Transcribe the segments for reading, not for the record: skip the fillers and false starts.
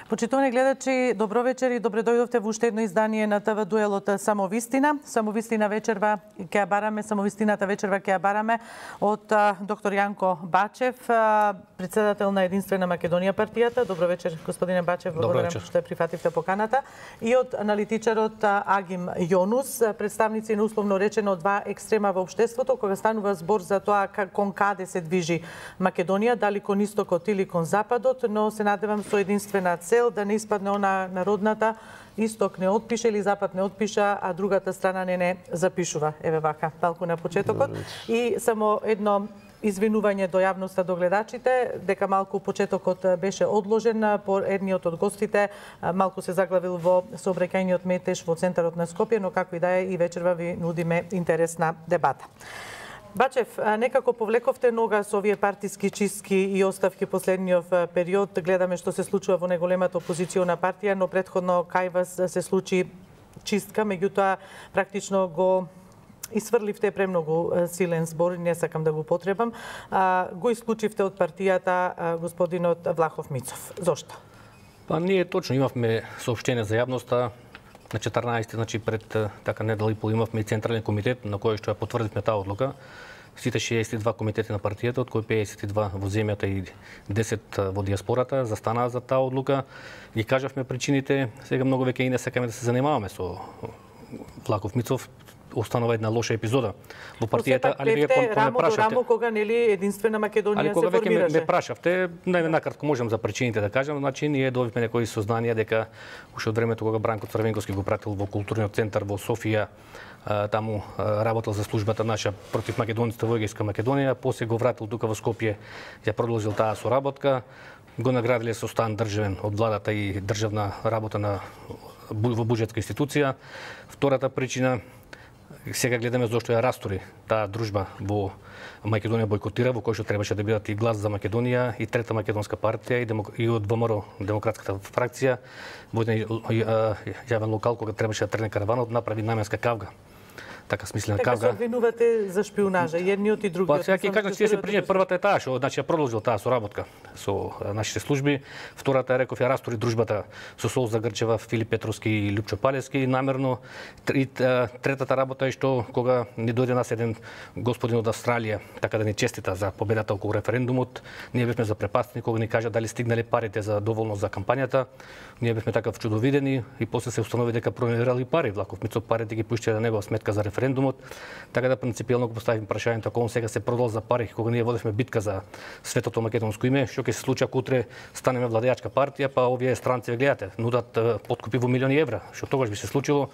Почитувани гледачи, добро вечер и добре дојдовте во уште едно издание на ТВ дуелот Самовистина. Самовистина вечерва ќе ја бараме, самовистината вечерва ќе ја бараме од доктор Јанко Бачев, председател на Единствена Македонија партијата. Добро вечер, господине Бачев, благодарам што ја прифативте поканата. И од аналитичарот Агим Јонус, представници на условно речено два екстрема во општеството, кога станува збор за тоа кон каде се движи Македонија, дали кон истокот или кон западот, но се надевам со единствена цел да не испадне она народната исток не отпише или запад не отпиша, а другата страна не запишува. Еве вака, талку на почетокот. И само едно извинување до јавноста, до гледачите, дека малку почетокот беше одложен по едниот од гостите, малку се заглавил во сообраќајниот метеж во центарот на Скопје, но како и да е, и вечерва ви нудиме интересна дебата. Бачев, некако повлековте нога со овие партиски чистки и оставки последниот период. Гледаме што се случува во најголемата опозициона партија, но претходно кај вас се случи чистка, меѓутоа практично го исфрливте премногу силен збор, не сакам да го потребам. Го исклучивте од партијата господинот Влахов Мицов. Зошто? Па ние точно имавме соопштение за јавноста. На 14, значи пред така недела и пол имавме централен комитет на кој што ја потврдивме таа одлука. Сите 62 комитети на партијата, од кои 52 во земјата и 10 во диаспората, застанаа за таа одлука. Ги кажавме причините, сега многу веќе и не сакаме да се занимаваме со Влахов Мицов. Останува една лоша епизода во партијата, али вие ме прашавте. Рамо кога нели Единствена Македонија се формираше. Али кога веќе ме прашавте, најнакратко можам за причините да кажам, значи ние добивме некои сознанија дека уште од времето кога Бранко Црвенковски го пратил во културниот центар во Софија, таму работел за службата наша против македонците во Егејска Македонија, после го вратил тука во Скопје, ја продолжил таа соработка, го наградиле со стан државен од владата и државна работа во буџетска институција. Втората причина, сега гледаме зошто ја растори таа дружба во Македонија бойкотира, во кој што требаше да бидат и Глас за Македонија и Трета македонска партија и од ВМРО демократската фракција во јавен локал кога требаше да тргне караванот, направи наменска кавга. Така смислена кавга. Така се обвинувате за шпионажа, едниот и другиот. Па сега ќе кажам че се причина, првата е таа што значи ја продолжил таа соработка со нашите служби, втората е реков ја растори дружбата со Солза Грчева, Филип Петровски и Лјупчо Палевски намерно. И третата работа е што кога ни дојде нас еден господин од Австралија, така да ни честита за победата околу референдумот, ние бевме запрепастени кога ни кажа дали стигнале парите за доволно за кампањата. Ние бевме така вчудовидени и после се установи дека проневирали пари. Влахов Мицов парите ги пуштија на негова сметка за референдумот, така да принципиелно го поставивме прашањето ако он сега се продол за пари, кога ние водевме битка за светото македонско име, што ќе се случи ако утре станеме владеачка партија, па овие странци ве гледате, нудат подкупи во милиони евра, што тогаш би се случило.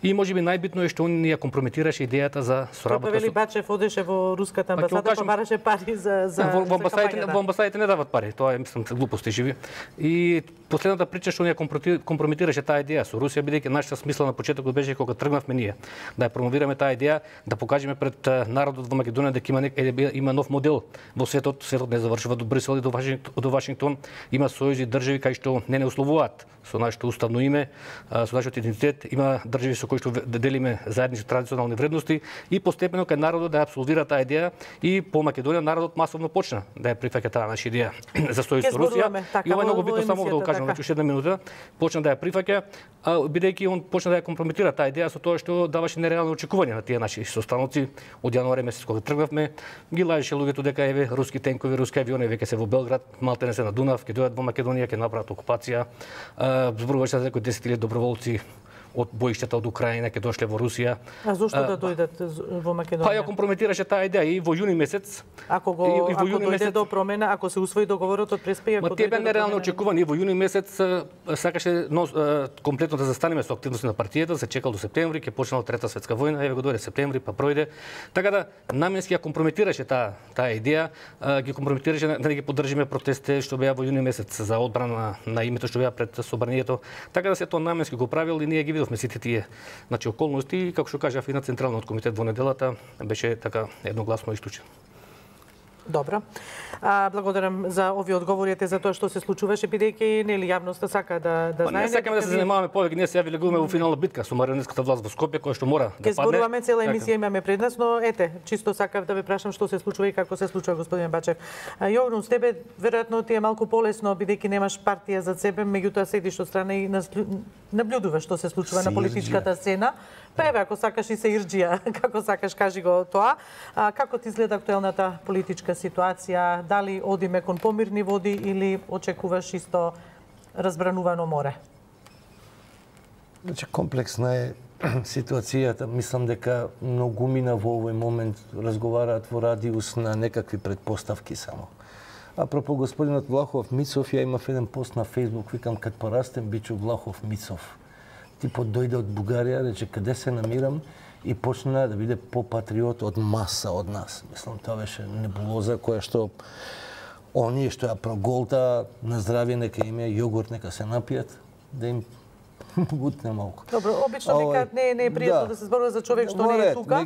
И можеби најбитно е што он ни ја компрометираше идејата за соработка. Вели Бачев одеше во руската амбасада, па бараше пари за во амбасадите не дават пари, тоа е мислам глупости живи. И последната причина што ни ја компрометираше таа идеја со Русија, бидејќи нашата смисла на почетокот беше кога тргнавме ние да ја промовираме таа идеја, да покажеме пред народот во Македонија дека има нов модел во светот. Светот не завршува до Брисел и до Вашингтон. Има сојузи држави кај што не условуваат со нашето уставно име, со нашиот идентитет. Има држави со кои што делиме заеднички традиционални вредности и постепено кај народот да ја апсолвира таа идеја и по Македонија народот масовно почна да ја прифаќа таа наша идеја за сојуз со Русија. И ова е многу битно само да го кажам, значи уште една минута, почна да ја прифаќа, бидејќи он почна да ја компрометира таа идеја со тоа што даваше нереални очекувања на тие наши состаноци. Од јануари месец кога тргнавме, ги лажеше луѓето дека еве руски тенкови, руски авиони веќе се во Белград, малтене се на Дунав, ќе дојдат во Македонија, ќе направат окупација. Зборуваше за 10.000 доброволци од боишќата од Украина ќе дошле во Русија. А зошто да дојдат во Македонија? Па ја компрометираше таа идеја и во јуни месец. Ако дојде до промена, ако се усвои договорот од преспеја, ако дојде нереално очекувани во јуни месец сакаше комплетно да застанеме со активност на партијата, се чекал до септември, ќе почнала Трета светска војна, еве го дојде септември, па пројде. Така да наменски ја компрометираше таа идеја, ги компрометираше да не ги поддржиме протестите што беа во јуни месец за одбрана на името што беа пред собранието. Така да се тоа наменски го правил и ние ги видовме сите тие околности и како што кажав и на Централниот комитет во неделата беше така едногласно исклучен. Добро. Благодарам за овие одговори за тоа што се случуваше, бидејќи нели јавноста сака да знае. Не сакаме да се занимаваме повеќе, ние се влегуваме во финална битка со марионетската власт во Скопје, која што мора да падне. Ке зборуваме, цела емисија имаме пред нас, но ете, чисто сакав да ве прашам што се случува и како се случува, господин Бачев. Јоврун, с тебе веројатно ти е малку полесно бидејќи немаш партија за себе, меѓутоа седиш од страна и наблюдуваш што се случува на политичката сцена. Па еве, ако сакаш и се ирџија, како сакаш, кажи го тоа. Како ти изгледа актуелната политичка ситуација? Дали одиме кон помирни води или очекуваш исто разбранувано море? Значи, комплексна е ситуацијата. Мислам дека многумина во овој момент разговараат во радиус на некакви предпоставки само. Апропо господинот Влахов Мицов, ја имав еден пост на Фейсбук, викам, кад порастем бичу Влахов Мицов. Типот дојде од Бугарија, рече каде се намирам и почна да биде попатриот од маса од нас. Мислам, тоа беше небулоза која што оние што ја проголта на здравје, нека име јогурт, нека се напијат, да им бутне малку. Добро, обично дека не е пријатно да се зборува за човек што не е тука.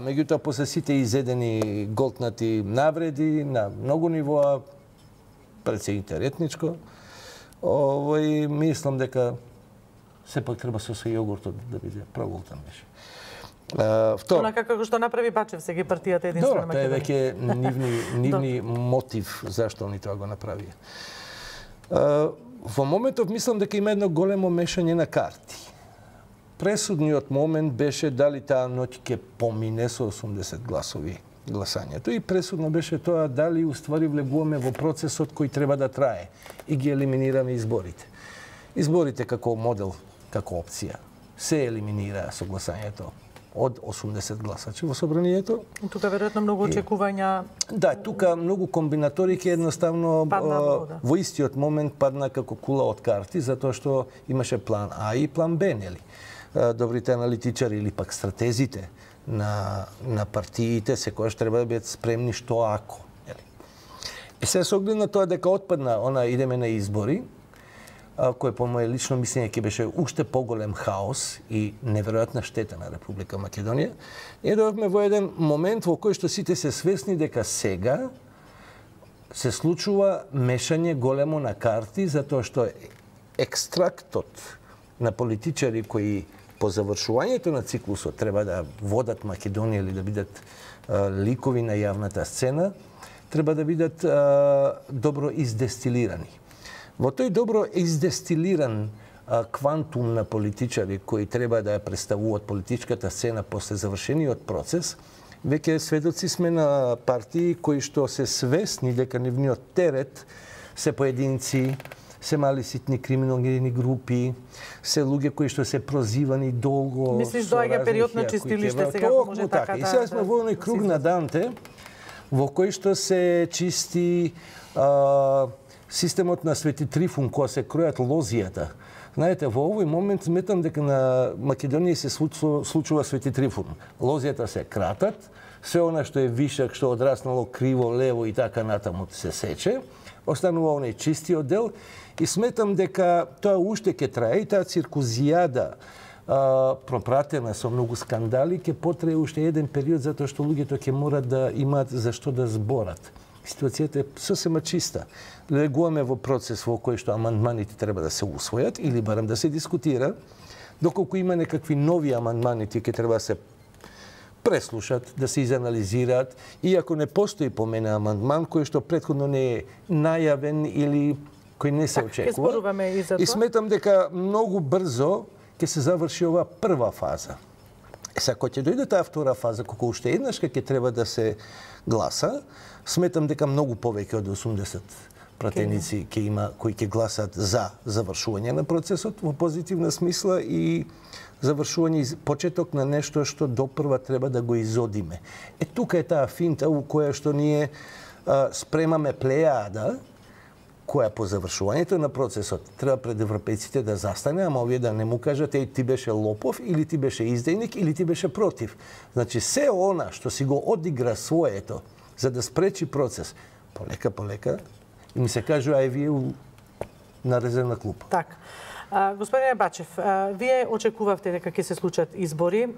Меѓутоа после сите изедени голтнати навреди на многу нивоа, пред се интеретничко, мислам дека сепак треба со јогуртот да биде проголтан беше. Онака како што направи Бачев сега партијата Единствена Македонија. Тоа е веќе нивни мотив зашто они тоа го направија. Во моментов мислам дека има едно големо мешање на карти. Пресудниот момент беше дали таа ноќ ќе помине со 80 гласови гласањето и пресудно беше тоа дали уствари влегуваме во процесот кој треба да трае и ги елиминираме изборите. Изборите како модел, како опција се елиминираа со гласањето од 80 гласачи во собранието. Тука веројатно многу очекувања. Да, тука многу комбинаторики едноставно во истиот момент падна како кула од карти, затоа што имаше план А и план Б, нели? Добрите аналитичари или пак стратезите на партиите секогаш треба да бидат спремни што ако, нели? И се со оглед на тоа дека отпадна идеме на избори, кој по моје лично мислење ќе беше уште поголем хаос и неверојатна штета на Република Македонија, дојдовме во еден момент во кој што сите се свесни дека сега се случува мешање големо на карти, затоа што екстрактот на политичари кои по завршувањето на циклусот треба да водат Македонија или да бидат ликови на јавната сцена, треба да бидат добро издестилирани. Во тој добро издестилиран квантум на политичари кои треба да ја представуваат политичката сцена после завршениот процес, веќе сведоци сме на партии кои што се свесни дека нивниот терет се поединци, се мали ситни криминогени групи, се луѓе кои што се прозивани долго. Мислиш доаѓа период на чистилиште сега може така да. И сега сме во оној круг на Данте во кој што се чисти системот на Свети Трифун, кога се кројат лозијата. Знаете, во овој момент сметам дека на Македонија се случува Свети Трифун. Лозијата се кратат, се она што е вишак, што одраснало криво, лево и така натаму се сече, останува оној чистиот дел и сметам дека тоа уште ќе трае и таа циркузијада пропратена со многу скандали ќе потрае уште еден период затоа што луѓето ќе морат да имаат за што да зборат. Ситуацијата е сосема чиста. Легуваме во процес во кој што амандманите треба да се усвојат или барем да се дискутира. Доколку има некакви нови амандмани, тие ќе треба да се преслушат, да се изанализираат, иако не постои по мене амандман кој што претходно не е најавен или кој не се очекува. И сметам дека многу брзо ќе се заврши оваа прва фаза. Сега, кога ќе дојде таа втора фаза, кога уште еднашка ќе треба да се гласа, сметам дека многу повеќе од 80 пратеници ќе има кои ќе гласат за завршување на процесот во позитивна смисла и завршување и почеток на нешто што допрва треба да го изодиме. Тука е таа финта во која што ние спремаме плејада која по завршувањето на процесот треба пред европејците да застане, ама овие да не му кажат ти беше лопов или ти беше издејник или ти беше против. Значи се она што си го одигра своето за да спречи процес, полека, и ми се кажува вие на резервна клупа. Так. Господине Бачев, вие очекувавте дека ќе се случат избори,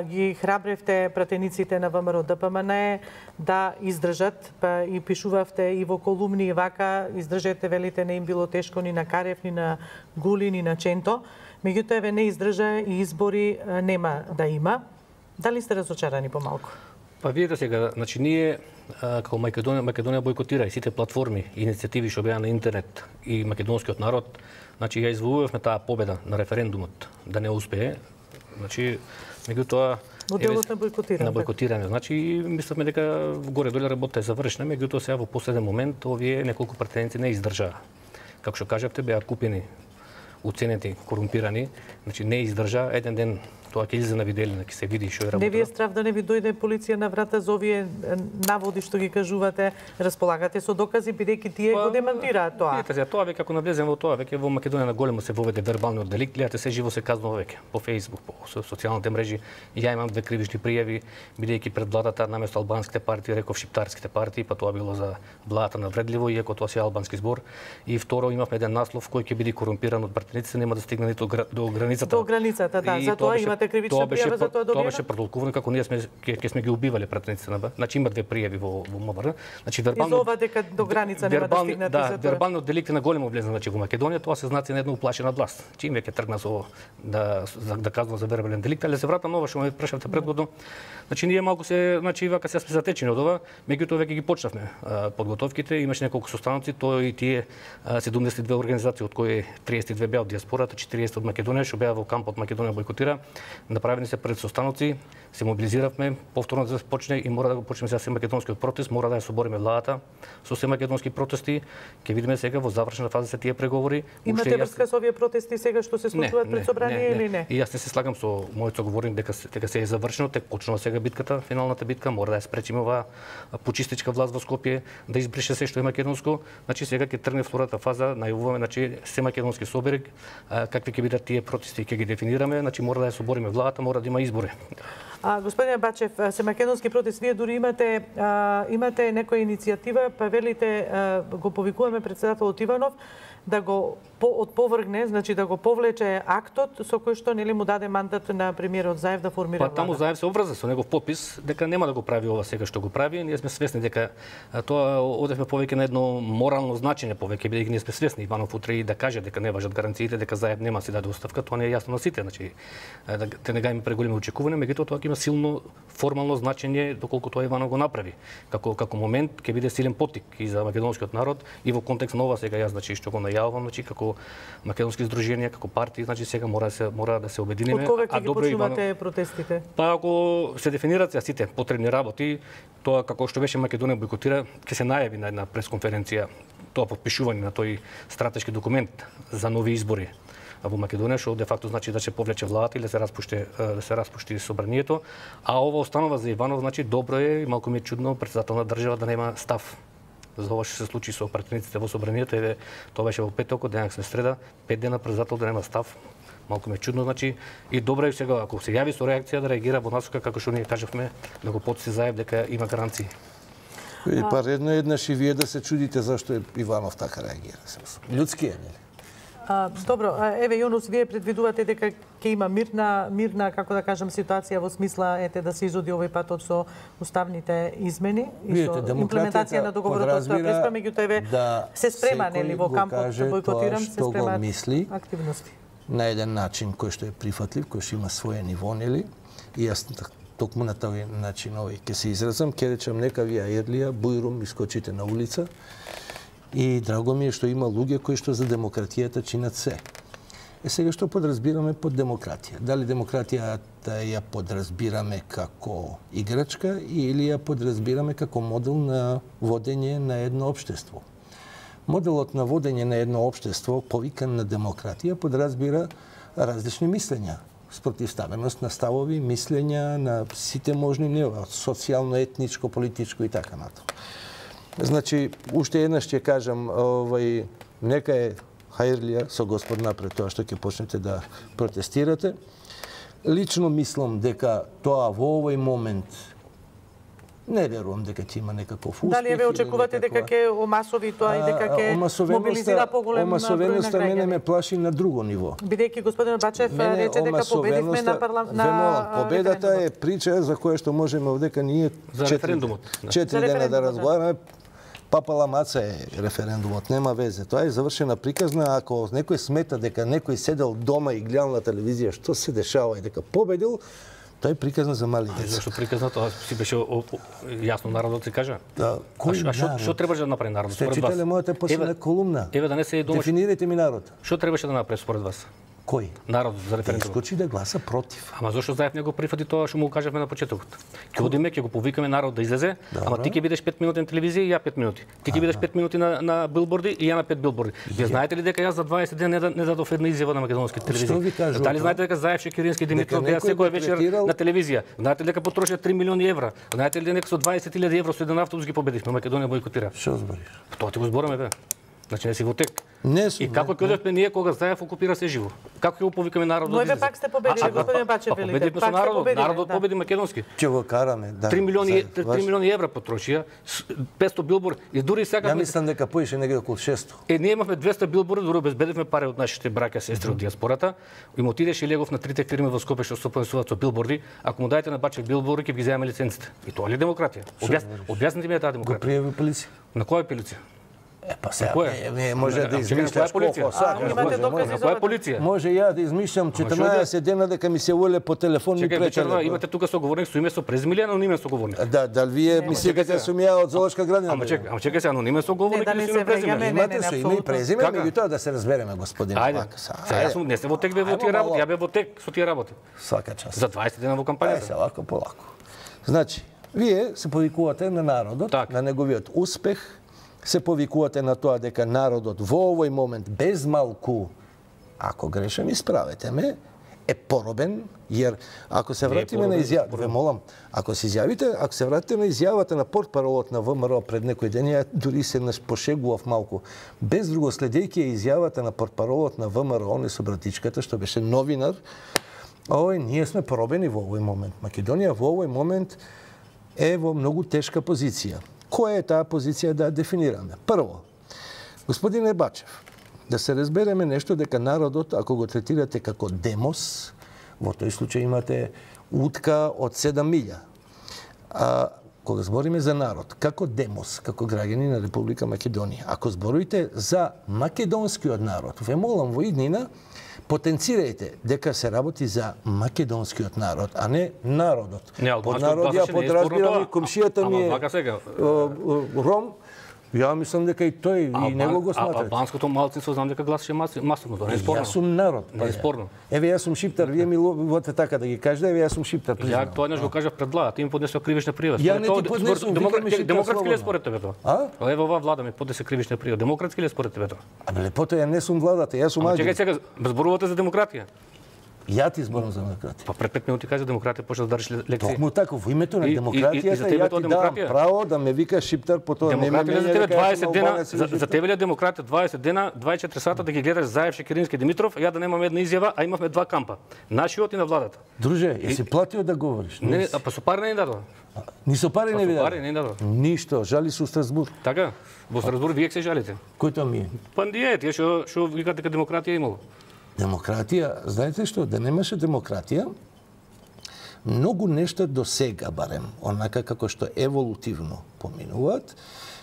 ги храбревте пратениците на ВМРО ДПМН да издржат, па и пишувавте и во колумни и вака, издржете, велите, не им било тешко ни на Карев, ни на Гули, ни на Ченто. Меѓутоа, еве не издржа и избори нема да има. Дали сте разочарани помалку? Па видите сега, значи ние како Македонија бойкотира и сите платформи и иницијативи што беа на интернет и македонскиот народ, значи ја извојувавме таа победа на референдумот да не успее. Значи меѓутоа моделот на бойкотирање. На бойкотирање. Значи мислевме дека горе-доле работата е завршена, меѓутоа сега во последен момент овие неколку пратеници не издржаа. Како што кажавте, беа купени, уценети, корумпирани, значи не издржа еден ден. Тоа ќе излезе на видео, ќе се види што е работа. Не ви е страв да не ви дојде полиција на врата за овие наводи што ги кажувате, располагате со докази бидејќи тие го демантираат тоа. Видите, тоа веќе ако навлеземе во тоа, веќе во Македонија на големо се воведе вербалниот деликт, гледате се живо се казнува веќе по Facebook, по социјалните мрежи. Ја имам 2 кривични пријави бидејќи пред владата наместо албанските партии реков шиптарските партии, па тоа било за владата навредливо, иако тоа се албански збор. И второ имавме еден наслов кој ќе биде корумпиран од пратениците, нема да стигне ниту до границата. До границата, да, затоа имате кривична пријава за тоа добиена? Тоа беше протолкувано како ние ќе сме ги убивале пратениците на Значи има 2 пријави во МВР. Значи вербално изова дека до граница нема да стигнете за тоа. Да, вербалниот деликт на големо влезна значи во Македонија, тоа се знаци на една уплашена власт. Чим веќе тргна со да казнува за вербален деликт, але се вратам на ова што ме прашавте предходно. Значи ние малку се вака се сме затечени од ова, меѓутоа веќе ги почнавме подготовките, имаше неколку состаноци, тоа и тие 72 организации од кои 32 беа од диаспората, 40 од Македонија што беа во кампот Македонија бойкотира. Направени се пред состаноци, се мобилизиравме, повторно да се почне и мора да го почнеме сега се македонскиот протест, мора да ја собориме владата со се македонски протести. Ќе видиме сега во завршна фаза се тие преговори. Имате врска со овие протести сега што се случуваат пред собрание или не? И јас не се слагам со мојот соговорник дека се е завршено, тек почнува сега битката, финалната битка, мора да ја спречиме оваа почистичка власт во Скопје да избрише се што е македонско. Значи сега ќе тргне втората фаза, најавуваме значи се македонски собери, какви ќе бидат тие протести ќе ги дефинираме, значи мора да ја собориме владата, мора да има избори. Господине Бачев, се македонски протест, вие дури имате некоја иницијатива, па велите го повикуваме председателот Иванов да го отповргне, значи да го повлече актот со кој што нели му даде мандат на премиерот Заев да формира влада. Па таму Заев се обврза со негов подпис дека нема да го прави ова сега што го прави. Ние сме свесни дека тоа одевме повеќе на едно морално значење повеќе, бидејќи ние сме свесни Иванов утре и да каже дека не важат гаранциите, дека Заев нема си даде оставка, тоа не е јасно на сите, значи те не га има преголеми очекувања, меѓутоа тоа ќе има силно формално значење доколку тоа Иванов го направи. Како момент ќе биде силен поттик и за македонскиот народ и во контекст на ова сега јас значи што го најавувам, значи како македонски здруженија, како партии, значи сега мора да се обединиме. Од кога ќе ги почнувате протестите? Па ако се дефинираат сите потребни работи, тоа како што беше Македонија бойкотира, ќе се најави на една пресконференција тоа подпишување на тој стратешки документ за нови избори во Македонија, што де факто значи да се повлече владата или да се распушти собранието, а ова останува за Иванов, значи добро е и малку ми е чудно председател на држава да нема став. За ова што се случи со пратениците во собранието, тоа беше во петокот, денес сме среда, 5 дена председател да нема став. Малку ме чудно, значи и добро е сега ако се јави со реакција да реагира во насока како што ние кажавме, да го потси Заев дека има гаранции. И па редно еднаш и вие да се чудите зашто Иванов така реагира. Лудски е, нели? Добро, еве Јонус, вие предвидувате дека ќе има мирна, како да кажам, ситуација во смисла да се изоди овој патот со уставните измени и со имплементација на договорот од Преспа, меѓутоа се спрема нели во кампот да бойкотирам, се спремаат активности. На еден начин кој што е прифатлив, кој што има своје ниво, нели? И јас токму на тој начин ќе се изразам, ќе речам нека вие Ирлија, бујрум, искочите на улица. И драго ми е што има луѓе кои што за демократијата чинат се. Сега што подразбираме под демократија? Дали демократијата ја подразбираме како играчка или ја подразбираме како модел на водење на едно општество? Моделот на водење на едно општество, повикан на демократија, подразбира различни мислења, спротивставеност на ставови, мислења на сите можни нива, социјално, етничко, политичко и така натаму. Значи, уште еднаш ќе кажам, нека е Хајрлија со Господ напред тоа што ќе почнете да протестирате. Лично мислам дека тоа во овој момент Не верувам дека ќе има некаков успех. Дали ве очекувате дека ќе омасови тоа и дека ќе мобилизира поголем број на омасовеноста мене ме граѓани? плаши на друго ниво. Бидејќи господин Бачев рече дека победивме на победата е прича за која што можеме овдека ние За референдумот. 4 дена да разговараме. Папала маца е референдумот, нема везе. Тоа е завршена приказна. Ако некој смета дека некој седел дома и гледал на телевизија што се дешава и дека победил, тоа е приказна за мали деца. Зашто приказна тоа си беше јасно народот си кажа. Да, кој народ? Што требаше да направи народот Сте според вас? читале мојата последна колумна. Еве да не се дома. Дефинирайте ми народ. Што требаше да направи според вас? Кој? Народот за Да референдум. искочи да гласа против. Ама зошто Заев не го прифати тоа што му кажавме на почетокот? Ќе одиме, ќе го повикаме народ да излезе, ама ти ќе бидеш 5 минути на телевизија и ја 5 минути. Ти ќе бидеш 5 минути на билборди и ја на 5 билборди. Вие знаете ли дека јас за 20 дена не дадов една изјава на македонски телевизија? Што ви кажувам? Дали знаете дека Заев, Шекерински и Димитров беа секоја вечер на телевизија? Знаете ли дека потрошија 3 милиони евра? Знаете ли дека со 20.000 евро со еден автобус ги победивме, Македонија бойкотира? Што збориш? Тоа ти го збораме бе. Значи не си во тек. Не сум. И како ќе одевме ние кога Заев окупира се живо? Како ќе го повикаме народот? Но еве пак сте победили, господин Бачев, велите. Победивме со народот. Народот победи македонски. Ќе го караме, да. 3 милиони евра потрошија, 500 билборд и дури сега Ја мислам дека поише негде околу 600. ние имавме 200 билборди, дури обезбедивме пари од нашите браќа сестри од диаспората. Им отидеше Легов на трите фирми во Скопје што сопоставуваат со билборди. Ако му дајте на Бачев билборди, ќе ги земеме лиценците. И тоа ли е демократија? Објасните ми таа Го демократија. пријави полиција. На која полиција? Па сега, Која? може да измислиш колку сакаш. имате докази На за која полиција? Може ја да измислам 14 дена дека ми се воле по телефон и Чекај, вечерва пречеле. имате тука соговорник со име со презиме или анонимен соговорник? Да, дали вие мислите дека сум ја од зоолошка градина? Ама чекај се, анонимен соговорник Не, да или не со се име презиме? враќаме, Имате со име и апсолутно. презиме, Како? меѓутоа да се разбереме, господин Ајде. Вакас. Сега јас сум не се во тек бе во тие Ајде, работи, мало. ја бе во тек со тие работи. Свака час. За 20 дена во Ајде кампањата. се лако полако. Значи, вие се повикувате на народот, Така. на неговиот успех, се повикувате на тоа дека народот во овој момент без малку, ако грешам, исправете ме, е поробен, jer ако се вратиме на изјавата, ве молам, ако се вратите на изјавата на портпаролот на ВМРО пред некој ден, ја дури се нас пошегував малку. Без друго, следејќи изјавата на портпаролот на ВМРО, оне со братичката, што беше новинар, ние сме поробени во овој момент. Македонија во овој момент е во многу тешка позиција. Која е таа позиција да ја дефинираме? Прво, господине Бачев, да се разбереме нешто дека народот, ако го третирате како демос, во тој случај имате утка од 7 милја. Кога збориме за народ, како демос, како граѓани на Република Македонија, ако зборувате за македонскиот народ, ве молам во иднина, потенцирајте дека се работи за македонскиот народ, а не народот. Под народ ја подразбирам и комшијата ми е Ром. Ја мислам дека и тој и него го смatra. Албанското малцинство знам дека гласеше масовно, тоа не е спорно. Јас сум народ. Не е спорно. Еве јас сум шиптар, вие ми ловите така да ги кажете, еве јас сум шиптар. Ја тоа нешто го кажав пред влада, ти ми поднесува кривична прижава. Ја не ти поднесувам, демократски ли е според тебе тоа? А? Еве оваа влада ми поднесе кривична прижава. Демократски ли е според тебе тоа? Абе лепото ја не сум владата, јас сум Чекај аѓент. сега, зборувате за демократија. Ја ти зборам за демократија. Па пред 5 минути кажа демократија почна да држиш лекции. Токму така, во името на И за демократијата тебе ја тоа ти давам демократија? право да ме викаш шиптар, по тоа не ме Демократија за мене тебе дека јас 20 сум дена, албанец или за тебе ли е демократија 20 дена, 24 сата да ги гледаш Заев, Шекерински, Димитров, а ја да немам една изјава, а имавме два кампа. Нашиот и на владата. Друже, јаси платио да говориш? Не, па со пари не ни дадоа. Ни со пари не ви Со пари даде. не ни дадоа. Ништо, жали со Страсбург. Така? Во Страсбург вие се жалите. Кој тоа ми е? Па ние, тие што викате дека демократија имало. Демократија, знаете што, да немаше демократија, многу нешта до сега барем, онака како што еволутивно поминуваат,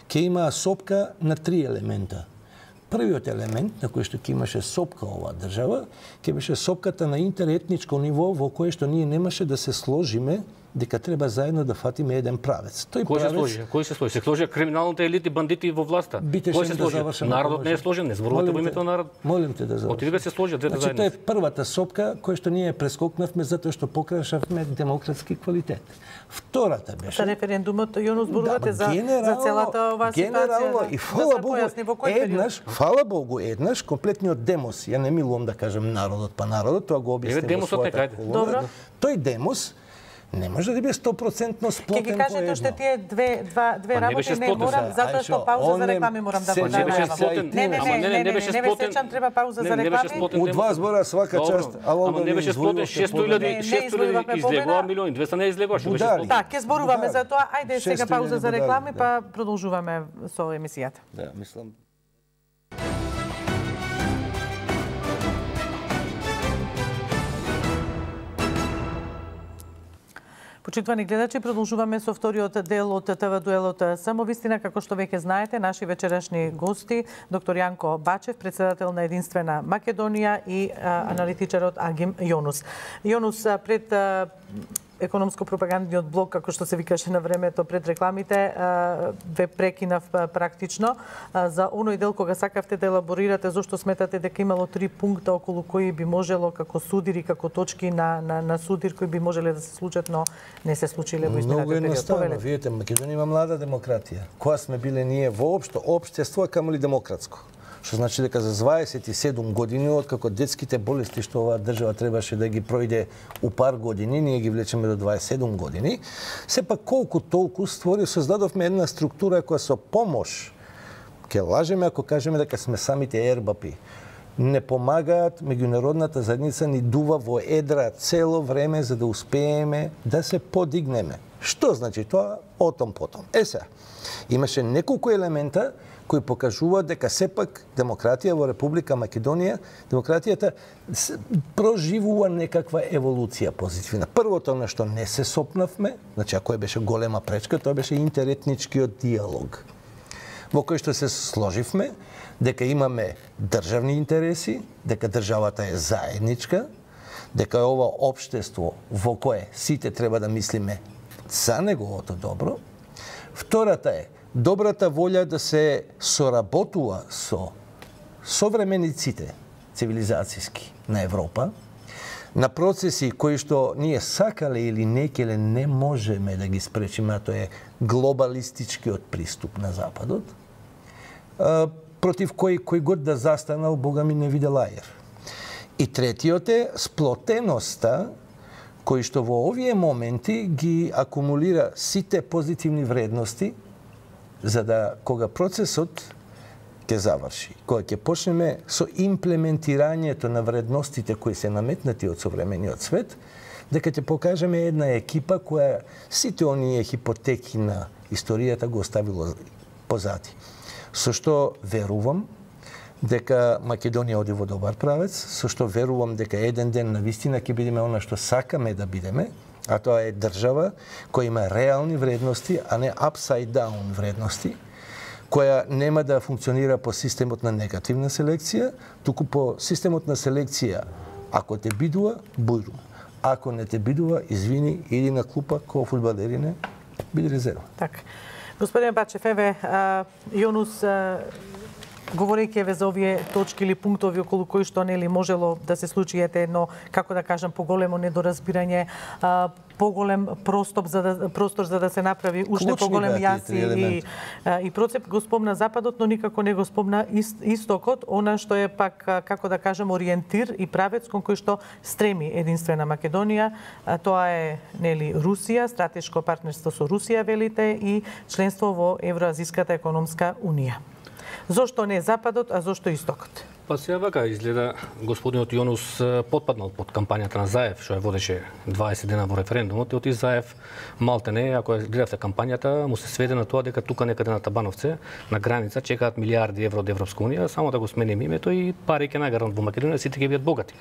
ќе имаа сопка на 3 елемента. Првиот елемент на кој што ќе имаше сопка оваа држава, ќе беше сопката на интеретничко ниво во кое што ние немаше да се сложиме дека треба заедно да фатиме еден правец. Тој Кој се правец сложи? Кој се сложи? Се сложи криминалните елити, бандити во власта. Бите Кој ще се да сложи? завршам, Народот ако не е може. сложен, не зборувате во Молим името те. на народ. Молим те да завршам. Отиде да се сложат двете Значи, тоа е заедно. првата сопка која што ние прескокнавме затоа што покрашавме демократски квалитет. Втората беше За референдумот јоно зборувате за генерално- целата оваа ситуација. генерално да. и Да фала се Богу, појасни во кој период. еднаш комплетниот демос, ја не милувам да кажам народот, па народот, тоа го објаснив во демосот својата нека, ајде. колумна. Добро. Тој демос Не може да биде 100% сплотен. Ќе ги кажете уште тие две работи, не морам, затоа што пауза за реклами морам да го најавам. Не ве сеќам, треба пауза за реклами. У два збора свака част, ама не беше сплотен 600.000 излегува, милиони, 200 не излегува, што беше сплотен. Да, ќе зборуваме за тоа. Ајде сега пауза за реклами, па продолжуваме со емисијата. Да, мислам. Почитувани гледачи, продолжуваме со вториот дел од ТВ дуелот Самовистина. Како што веќе знаете, наши вечерашни гости, доктор Јанко Бачев, председател на Единствена Македонија и аналитичарот Агим Јонус. Јонус, пред економско-пропагандниот блок, како што се викаше на времето пред рекламите, ве прекинав практично за оној дел кога сакавте да елаборирате зошто сметате дека имало 3 пункта околу кои би можело како судири, како точки на судир кои би можеле да се случат, но не се случиле во изминатиот период. Многу едноставно, видите, Македонија има млада демократија. Која сме биле ние воопшто општество, камо ли демократско? Што значи дека за 27 години, откако детските болести што оваа држава требаше да ги пројде у пар години, ние ги влечеме до 27 години, сепак колку толку создадовме една структура која со помош, ќе лажеме ако кажеме дека сме самите ербапи, не помагаат, меѓународната заедница ни дува во едра цело време за да успееме да се подигнеме. Што значи тоа? Отом потом. Сега, имаше неколку елемента кои покажуваат дека сепак демократија во Република Македонија, демократијата проживува некаква еволуција позитивна. Првото на што не се сопнавме, значи ако беше голема пречка, тоа беше интеретничкиот диалог, во кој што се сложивме дека имаме државни интереси, дека државата е заедничка, дека е ова општество во кое сите треба да мислиме за неговото добро. Втората е добрата волја да се соработува со современиците цивилизацијски на Европа, на процеси кои што ние сакале или некеле не можеме да ги спречиме, а тоа е глобалистичкиот приступ на Западот, против кој год да застанал, Бога ми не виде лајер. И третиот е сплотеноста, кој што во овие моменти ги акумулира сите позитивни вредности, за да кога процесот ќе заврши, кога ќе почнеме со имплементирањето на вредностите кои се наметнати од современиот свет, дека ќе покажеме една екипа која сите оние хипотеки на историјата го оставило позади. Со што верувам дека Македонија оди во добар правец, со што верувам дека еден ден навистина ќе бидеме она што сакаме да бидеме, а тоа е држава која има реални вредности, а не upside down вредности, која нема да функционира по системот на негативна селекција, туку по системот на селекција. Ако те бидува, бујрум. Ако не те бидува, извини, иди на клупа ко фудбалерине, биди резерва. Така. Господин Бачев, еве, Јонус, говорејќи за овие точки или пунктови околу кои што нели можело да се случи едно, како да кажам, поголемо недоразбирање, поголем простор за да се направи уште поголем јаси и процеп, го спомна Западот, но никако не го спомна Истокот, она што е пак, како да кажам, ориентир и правец кон кој што стреми Единствена Македонија. Тоа е нели Русија, стратешко партнерство со Русија, велите, и членство во Евроазиската економска унија. Зошто не Западот, а зошто Истокот? Па сега вака изгледа господинот Јонус потпаднал под кампањата на Заев, што ја водеше 20 дена во референдумот, и оти Заев малтене, ако гледавте кампањата, му се сведе на тоа дека тука некаде на Табановце, на граница, чекаат милиарди евро од Европска унија, само да го сменим името и пари ќе нагарнат во Македонија, сите ќе бидат богати.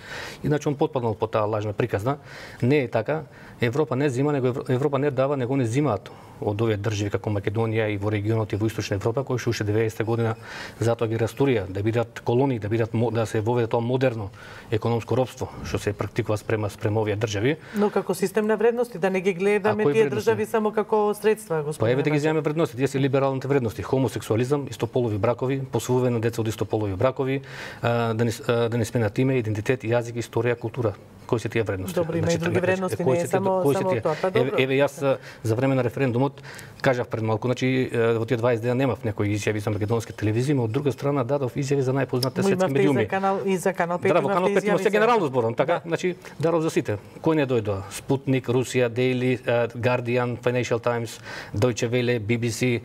Иначе он потпаднал под таа лажна приказна. Не е така. Европа не зима, него Европа не дава, него не зимаат од овие држави како Македонија и во регионот и во Источна Европа, кои уште 90 година затоа ги растурија, да бидат колонии, да се воведе тоа модерно економско робство, што се практикува спрема овие држави. Но како систем на вредности, да не ги гледаме тие држави само како средства, господин. Па еве да ги земеме вредности, тие се либералните вредности: хомосексуализам, истополови бракови, посвојување на деца од истополови бракови, да не сменат име, идентитет, јазик, историја, култура. Кои се тие вредности? Добро, има и други вредности, не е само тоа. Па добро. Еве јас за време на референдумот кажав пред малку, значи во тие 20 дена немав некои изјави за македонски телевизии, но од друга страна дадов изјави за најпознатите светски светски медиуми. И за канал 5 Да, во канал 5 има се генерално зборам, така, Да. значи даров за сите. Кој не дојдоа? Спутник, Русија, Daily, Guardian, Financial Times, Deutsche Welle, BBC,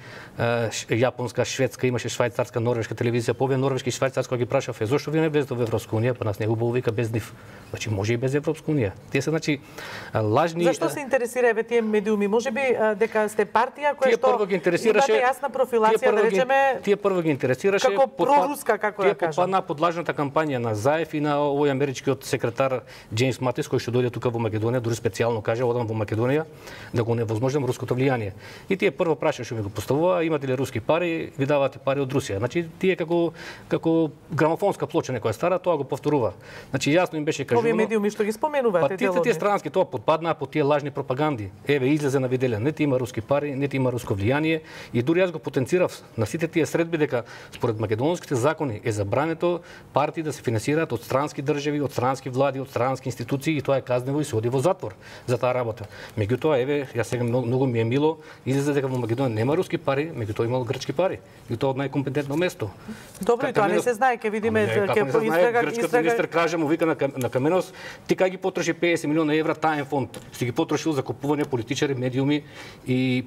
јапонска, шведска, имаше швајцарска, норвешка телевизија, по овие норвешки и швајцарска кога ги прашав, зошто вие не влезете во Европска унија, па нас не убаво вика без нив. Значи може и без Европска унија. Тие се значи лажни. Зашто се интересира еве тие медиуми? Можеби дека сте партија која тие што прво ги интересираше имате јасна профилација, да речеме, тие прво ги интересираше како проруска, како да тие кажам. попадна под лажната кампања на Заев и на овој америчкиот секретар Джеймс Матис кој што дојде тука во Македонија, дури специјално кажа одам во Македонија да го невозможнам руското влијание. И тие прво прашаше ми го поставува, имате ли руски пари, ви давате пари од Русија. Значи тие како грамофонска плоча некоја стара, тоа го повторува. Значи јасно им беше кажувано. Овие медиуми што ги споменувате, Тие странски тоа подпаднаа под тие лажни пропаганди. Еве излезе на виделе, не има руски пари, не има руско влијание и дури јас го потенцирав на сите тие средби дека според македонските закони е забрането партии да се финансираат од странски држави, од странски влади, од странски институции и тоа е казнево и се оди во затвор за таа работа. Меѓутоа еве ја сега многу ми е мило излезе дека во Македонија нема руски пари, меѓутоа имало грчки пари. И тоа од најкомпетентно место. Добро, и тоа не се знае, ќе видиме ќе поистрага. Грчкиот министер Кража му вика на Каменос, ти кај ги потроши 50 милиона евра таен фонд, си ги потрошил за купување политичари, медиуми и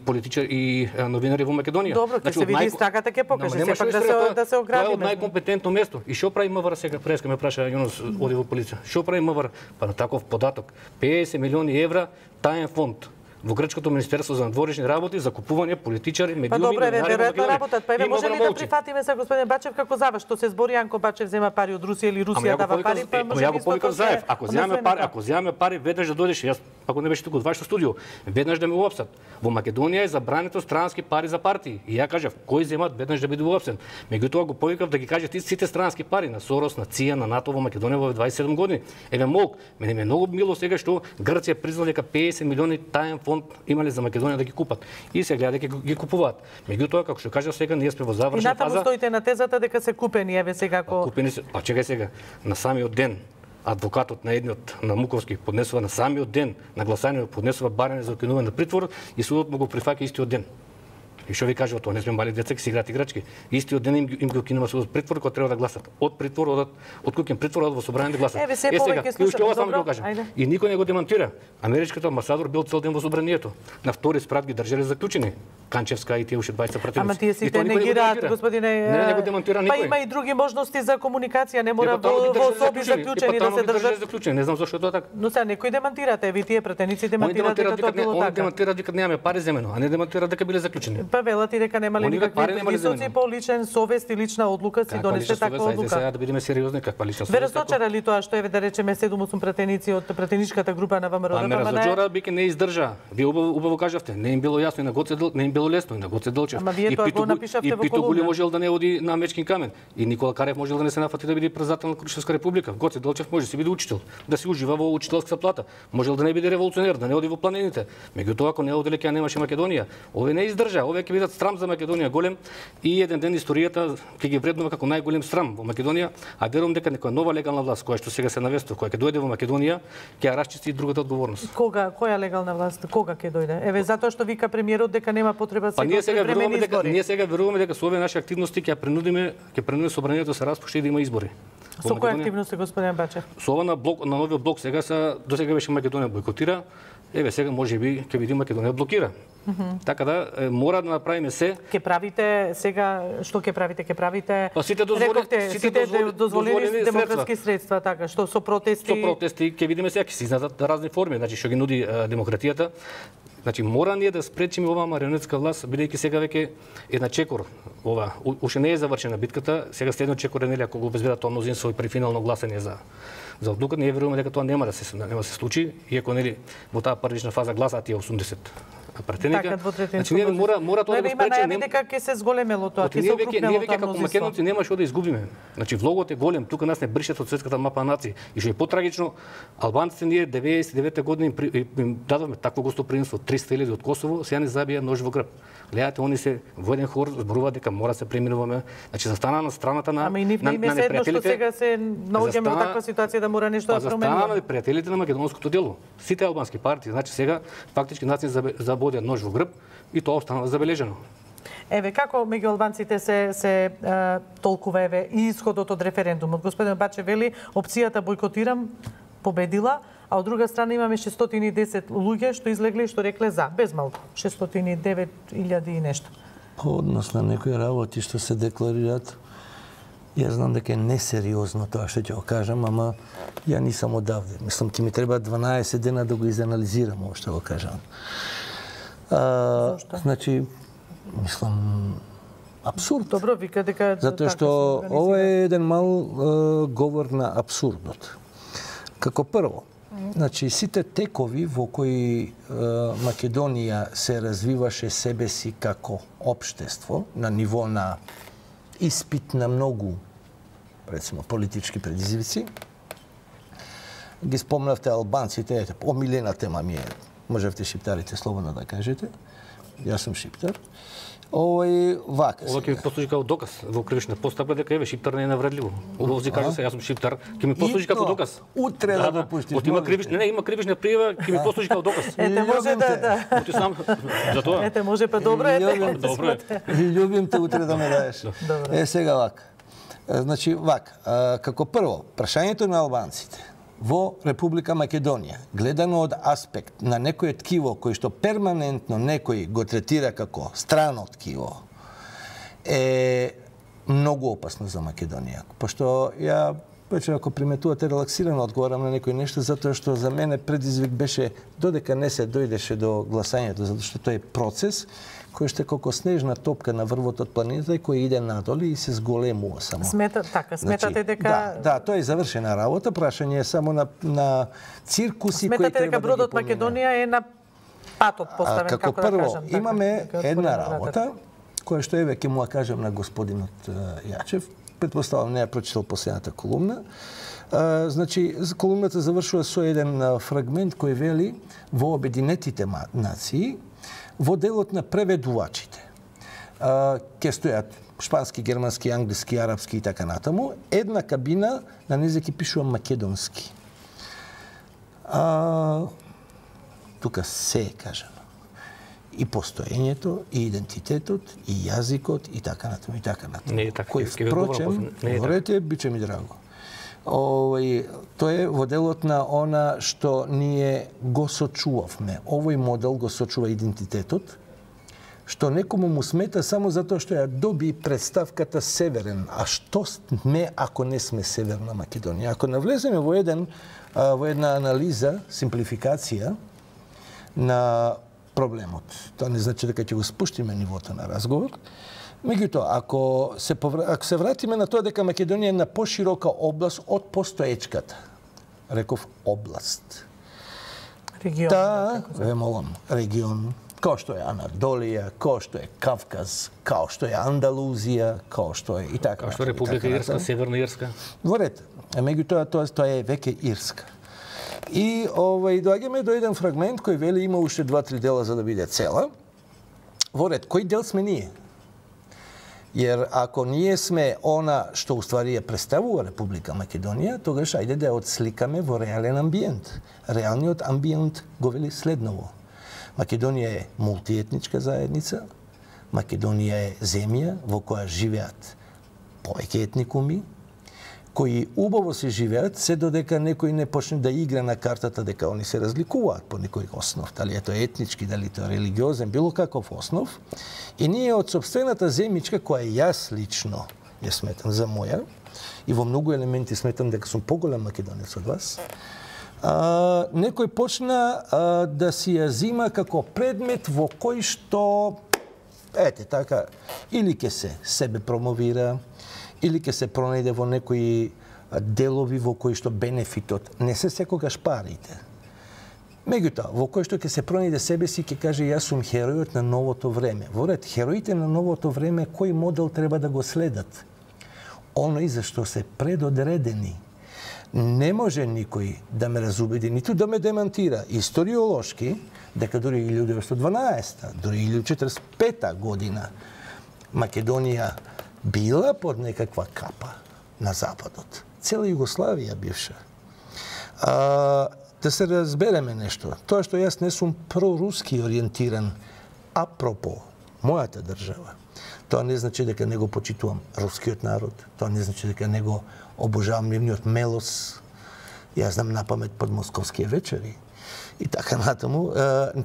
новинари во Македонија. Добро, ќе се види истрагата, ќе покаже сепак да се оградиме. Тоа е од најкомпетентно место. И што прави МВР сега? Преска ме праша Јунус, оди во полиција. Што прави МВР? Па на таков податок 50 милиони евра таен фонд во грчкото министерство за надворешни работи за купување политичари, медиуми, па добре, веројатно Македонија. работат. Па еве може ли да прифатиме се господин Бачев како заврш, што се збори Јанко Бачев зема пари од Русија или Русија дава пари, па може ја го повикав Заев. Ако земаме пари, веднаш да дојдеш, јас ако не беше туку од вашето студио, веднаш да ме уапсат. Во Македонија е забрането странски пари за партии. И ја кажав, кој земат веднаш да биде уапсен. Меѓутоа го повикав да ги каже ти сите странски пари на Сорос, на ЦИА, на НАТО во Македонија во 27 години. Еве молк, мене ме многу мило сега што Грција признала дека 50 милиони таен фонд имале за Македонија да ги купат. И се гледа дека ги купуваат. Меѓутоа, како што кажав сега, ние сме во завршна фаза. И натаму стоите на тезата дека се купени, еве сега купени се. Па чекај сега, на самиот ден адвокатот на едниот на Муковски поднесува на самиот ден на гласање поднесува барање за укинување на притвор и судот му го прифаќа истиот ден. И што ви кажува тоа, не сме мали деца, ќе си играат играчки. Истиот ден им го кинува судот притвор кога треба да гласат. Од притвор од куќен притвор од во собрање да гласат. Еве се повеќе слушам, добро, и никој не го демантира. Америчкиот амбасадор бил цел ден во собранието. На втори спрат ги држале заклучени. Канчевска и тие уште 20 противници. Ама тие сите негираат, господине. Не го демантира никој. Па има и други можности за комуникација, не мора во соби заклучени да се држат. Заклучени, не знам зошто е тоа така. Но сега некој демантирате, еве тие претеници демантираат дека тоа било така. Они демантираат дека немаме пари земено, а не демантираат дека биле заклучени. Па велат и дека немале никакви присуци по личен совест и лична одлука си донесе таква одлука. Сега да бидеме сериозни, каква лична совест? Ве разочара ли тоа што еве да речеме 7-8 претеници од претеничката група на ВМРО? Ме разочара, бике не издржа. Вие убаво кажавте, не им било јасно и на Гоце не им било лесно и на Гоце Делчев. Ама вие тоа го напишавте во Пито Гули можел да не оди на Мечкин камен и Никола Карев можел да не се нафати да биде председател на Крушевска република. Гоце Делчев може да си биде учител, да си ужива во учителската плата. Можел да не биде револуционер, да не оди во планините. Меѓутоа ако не оди ќе немаше Македонија. Овие не издржа, овие ќе бидат срам за Македонија голем и еден ден историјата ќе ги вреднува како најголем срам во Македонија, а верувам дека некоја нова легална власт која што сега се навестува, која ќе дојде во Македонија, ќе ја расчисти другата одговорност. Која легална власт? Кога ќе дојде? Еве затоа што вика премиерот дека нема потреба сега ние сега веруваме дека со овие наши активности ќе принудиме собранието да се распушти и да има избори. Со кои активности, господин Бачев? Со ова на новиот блок сега до сега беше Македонија бойкотира, еве сега можеби ќе види Македонија блокира. Така да мора да направиме се. Ќе правите сега што ќе правите? Ќе правите сите дозволени демократски средства, така што со протести. Со протести ќе видиме сега ќе се изнадат разни форми, значи што ги нуди демократијата. Значи мора ние да спречиме оваа марионетска власт, бидејќи сега веќе е на чекор. Ова уште не е завршена битката, сега следно чекор е нели ако го обезбеда тоа мнозинство и при финално гласање за одлуката, ние веруваме дека тоа нема да се случи, иако нели во таа првична фаза гласаат тие 80 претеника. Значи ние мора тоа да го спречиме. Нема дека ќе се зголемело тоа, ќе се окрупнело ние веќе како македонци нема што да изгубиме. Значи влогот е голем, тука нас не бришат од светската мапа на нации. И што е потрагично, албанците ние 99 години им дадовме такво гостопримство, 300.000 од Косово, сега не забија нож во грб. Гледате, они се во еден хор зборуваат дека мора се преминуваме. Значи застана на страната на непријателите. Сега се наоѓаме во таква ситуација да мора нешто да промениме. Застана на непријателите на македонското дело. Сите албански партии, значи сега фактички нас ни забодија нож во грб и тоа останува забележено. Еве, како меѓу албанците се толкува еве и исходот од референдумот? Господин Бачев вели, опцијата бойкотирам победила, а од друга страна имаме 610 луѓе што излегле и што рекле за, без малку, 609.000 и нешто. По однос на некои работи што се декларираат, јас знам дека е несериозно тоа што ќе го кажам, ама ја нисам одавде. Мислам, ќе ми треба 12 дена да го изанализирам ово што го кажам. Значи, мислам, абсурд. Добро, вика дека... Затоа што ова е еден мал говор на абсурдот. Како прво, значи, сите текови во кои Македонија се развиваше себе си како општество на ниво на испит на многу, рецимо, политички предизвици, ги спомнавте албанците, омилена тема ми е, можевте шиптарите слободно да кажете, јас сум шиптар. Вака Ова ќе ми послужи како доказ во кривична постапка дека еве шиптар не е навредливо. Овози каже се јас сум шиптар, ќе ми послужи како доказ. Утре да го пуштиш. Има кривична, има кривична пријава, ќе ми послужи како доказ. Ете може да. Оти сам за тоа. Ете може па добро ете. Добро. Љубим те, утре да ме даеш. Сега вака. Значи вака, како прво, прашањето на албанците во Република Македонија, гледано од аспект на некој ткиво кој што перманентно некој го третира како страно ткиво, е многу опасно за Македонија. Пошто ја веќе ако приметувате релаксирано одговарам на некој нешто, затоа што за мене предизвик беше додека не се дојдеше до гласањето, затоа што тој е процес кој што е како снежна топка на врвот од планината и кој иде надоле и се зголемува само. Сметате дека... Да, тоа е завршена работа, прашање е само на циркуси кои треба да ги поминеме. Сметате дека бродот Македонија е на патот поставен, како да кажам. Како прво, имаме една работа, која што еве ќе му ја кажам на господинот Јачев, предпоставам не ја прочитал последната колумна. Значи, колумната завршува со еден фрагмент кој вели во Обединетите нации, во делот на преведувачите. Ке стојат шпански, германски, англиски, арапски и така натаму. Една кабина на незе ќе пишува македонски. Тука се е кажано. И постоењето, и идентитетот, и јазикот, и така натаму, и така натаму. Не е така. Кој впрочем, говорете, биче ми драго. Тоа е во делот на она што ние го сочувавме. Овој модел го сочува идентитетот, што некому му смета само затоа што ја доби представката Северен. А што сме ако не сме Северна Македонија? Ако навлеземе во една анализа, симплификација на проблемот, тоа не значи дека ќе го спуштиме нивото на разговор. Меѓутоа, ако се вратиме на тоа дека Македонија е на поширока област од постоечката, реков област. Регион. Ве молам, регион, као што е Анадолија, као што е Кавказ, као што е Андалузија, као што е и така. Као што е Република Ирска, Северна Ирска. Во ред. Меѓутоа тоа е веќе Ирска. И доаѓаме до еден фрагмент кој вели има уште 2-3 дела за да биде цела. Во ред, кој дел сме ние? Jer ako nije sme ona što u stvari je predstavува Republika Makedonija, тогаш ајде да ја отсликаме во реален амбиент. Реалниот амбиент го вели следново. Македонија е мултиетничка заедница, Македонија е земја во која живеат повеќе етникуми, кои убаво се живеат, се додека некој не почне да игра на картата дека они се разликуваат по некој основ, дали е тоа етнички, дали тоа религиозен, било каков основ. И ние од собствената земјичка, која јас лично ја сметам за моја, и во многу елементи сметам дека сум поголем македонец од вас, некој почна да си ја зима како предмет во кој што, ете така, или ќе се себе промовира, или ќе се пронајде во некои делови во кои што бенефитот не се секогаш парите. Меѓутоа, во кој што ќе се пронајде себе си, ќе каже јас сум херојот на новото време. Во ред, хероите на новото време, кој модел треба да го следат? Оној за што се предодредени. Не може никој да ме разубеди, ниту да ме демантира историолошки, дека дури 1912, дури 1945 година Македонија била под некаква капа на Западот. Цела Југославија бивша. Да се разбереме нешто. Тоа што јас не сум проруски ориентиран, апропо мојата држава, тоа не значи дека не го почитувам рускиот народ, тоа не значи дека не го обожавам нивниот мелос. Јас знам напамет под московские вечери и така натаму.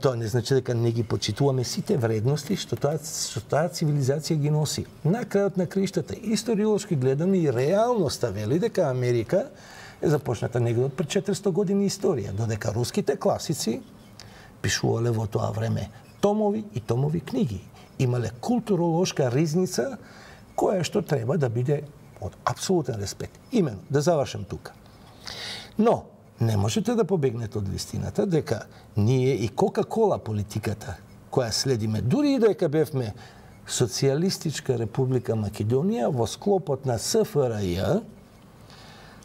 Тоа не значи дека не ги почитуваме сите вредности што таа цивилизација ги носи. На крајот на криштата, историолошки гледано и реалноста вели дека Америка е започната негде од пред 400 години историја, додека руските класици пишувале во тоа време томови и томови книги. Имале културолошка ризница која што треба да биде од апсолутен респект. Имено, да завршам тука. Но, не можете да побегнете од вистината дека ние и Кока-кола политиката која следиме, дури и дека бевме Социјалистичка република Македонија во склопот на СФРЈ,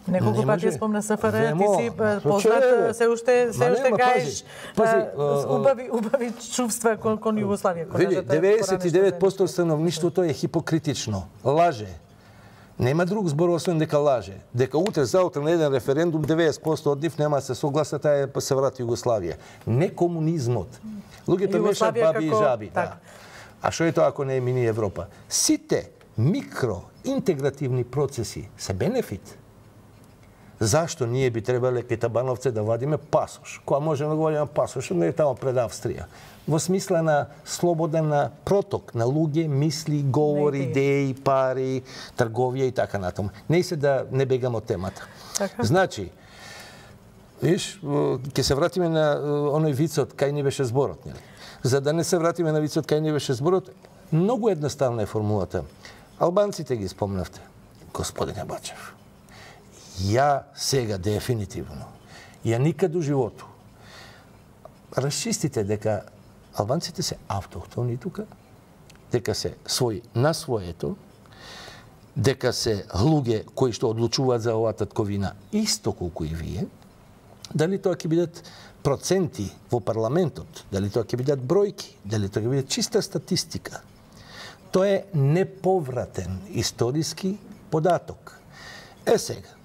неколку пати спомна СФРЈ, ти си познат, се уште гаеш убави чувства кон Југославија. Види, 99% становништвото е хипокритично, лаже. Нема друг збор освен дека лаже. Дека утре заутре на еден референдум 90% од нив нема да се согласат, па се врати Југославија. Не комунизмот. Луѓето мешаат баби и жаби. Да. А што е тоа ако не е мини Европа? Сите микроинтегративни процеси се бенефит. Зашто ние би требале кај Табановце да вадиме пасош? Која може да го вадиме пасош, не е тамо пред Австрија. Во смисла на слободен проток на луѓе, мисли, говори, идеи, пари, трговија и така натаму. Не се да не бегам од темата. Така. Значи, виж, ќе се вратиме на оној вицот кај не беше зборот, нели? За да не се вратиме на вицот кај не беше зборот, многу едноставна е формулата. Албанците ги спомнавте, господине Бачев. Ја сега дефинитивно, ја никад у животу, расчистите дека албанците се автохтони тука, дека се своји на своето, дека се луѓе кои што одлучуваат за оваа татковина исто колку и вие, дали тоа ќе бидат проценти во парламентот, дали тоа ќе бидат бројки, дали тоа ќе биде чиста статистика. Тоа е неповратен историски податок. Сега,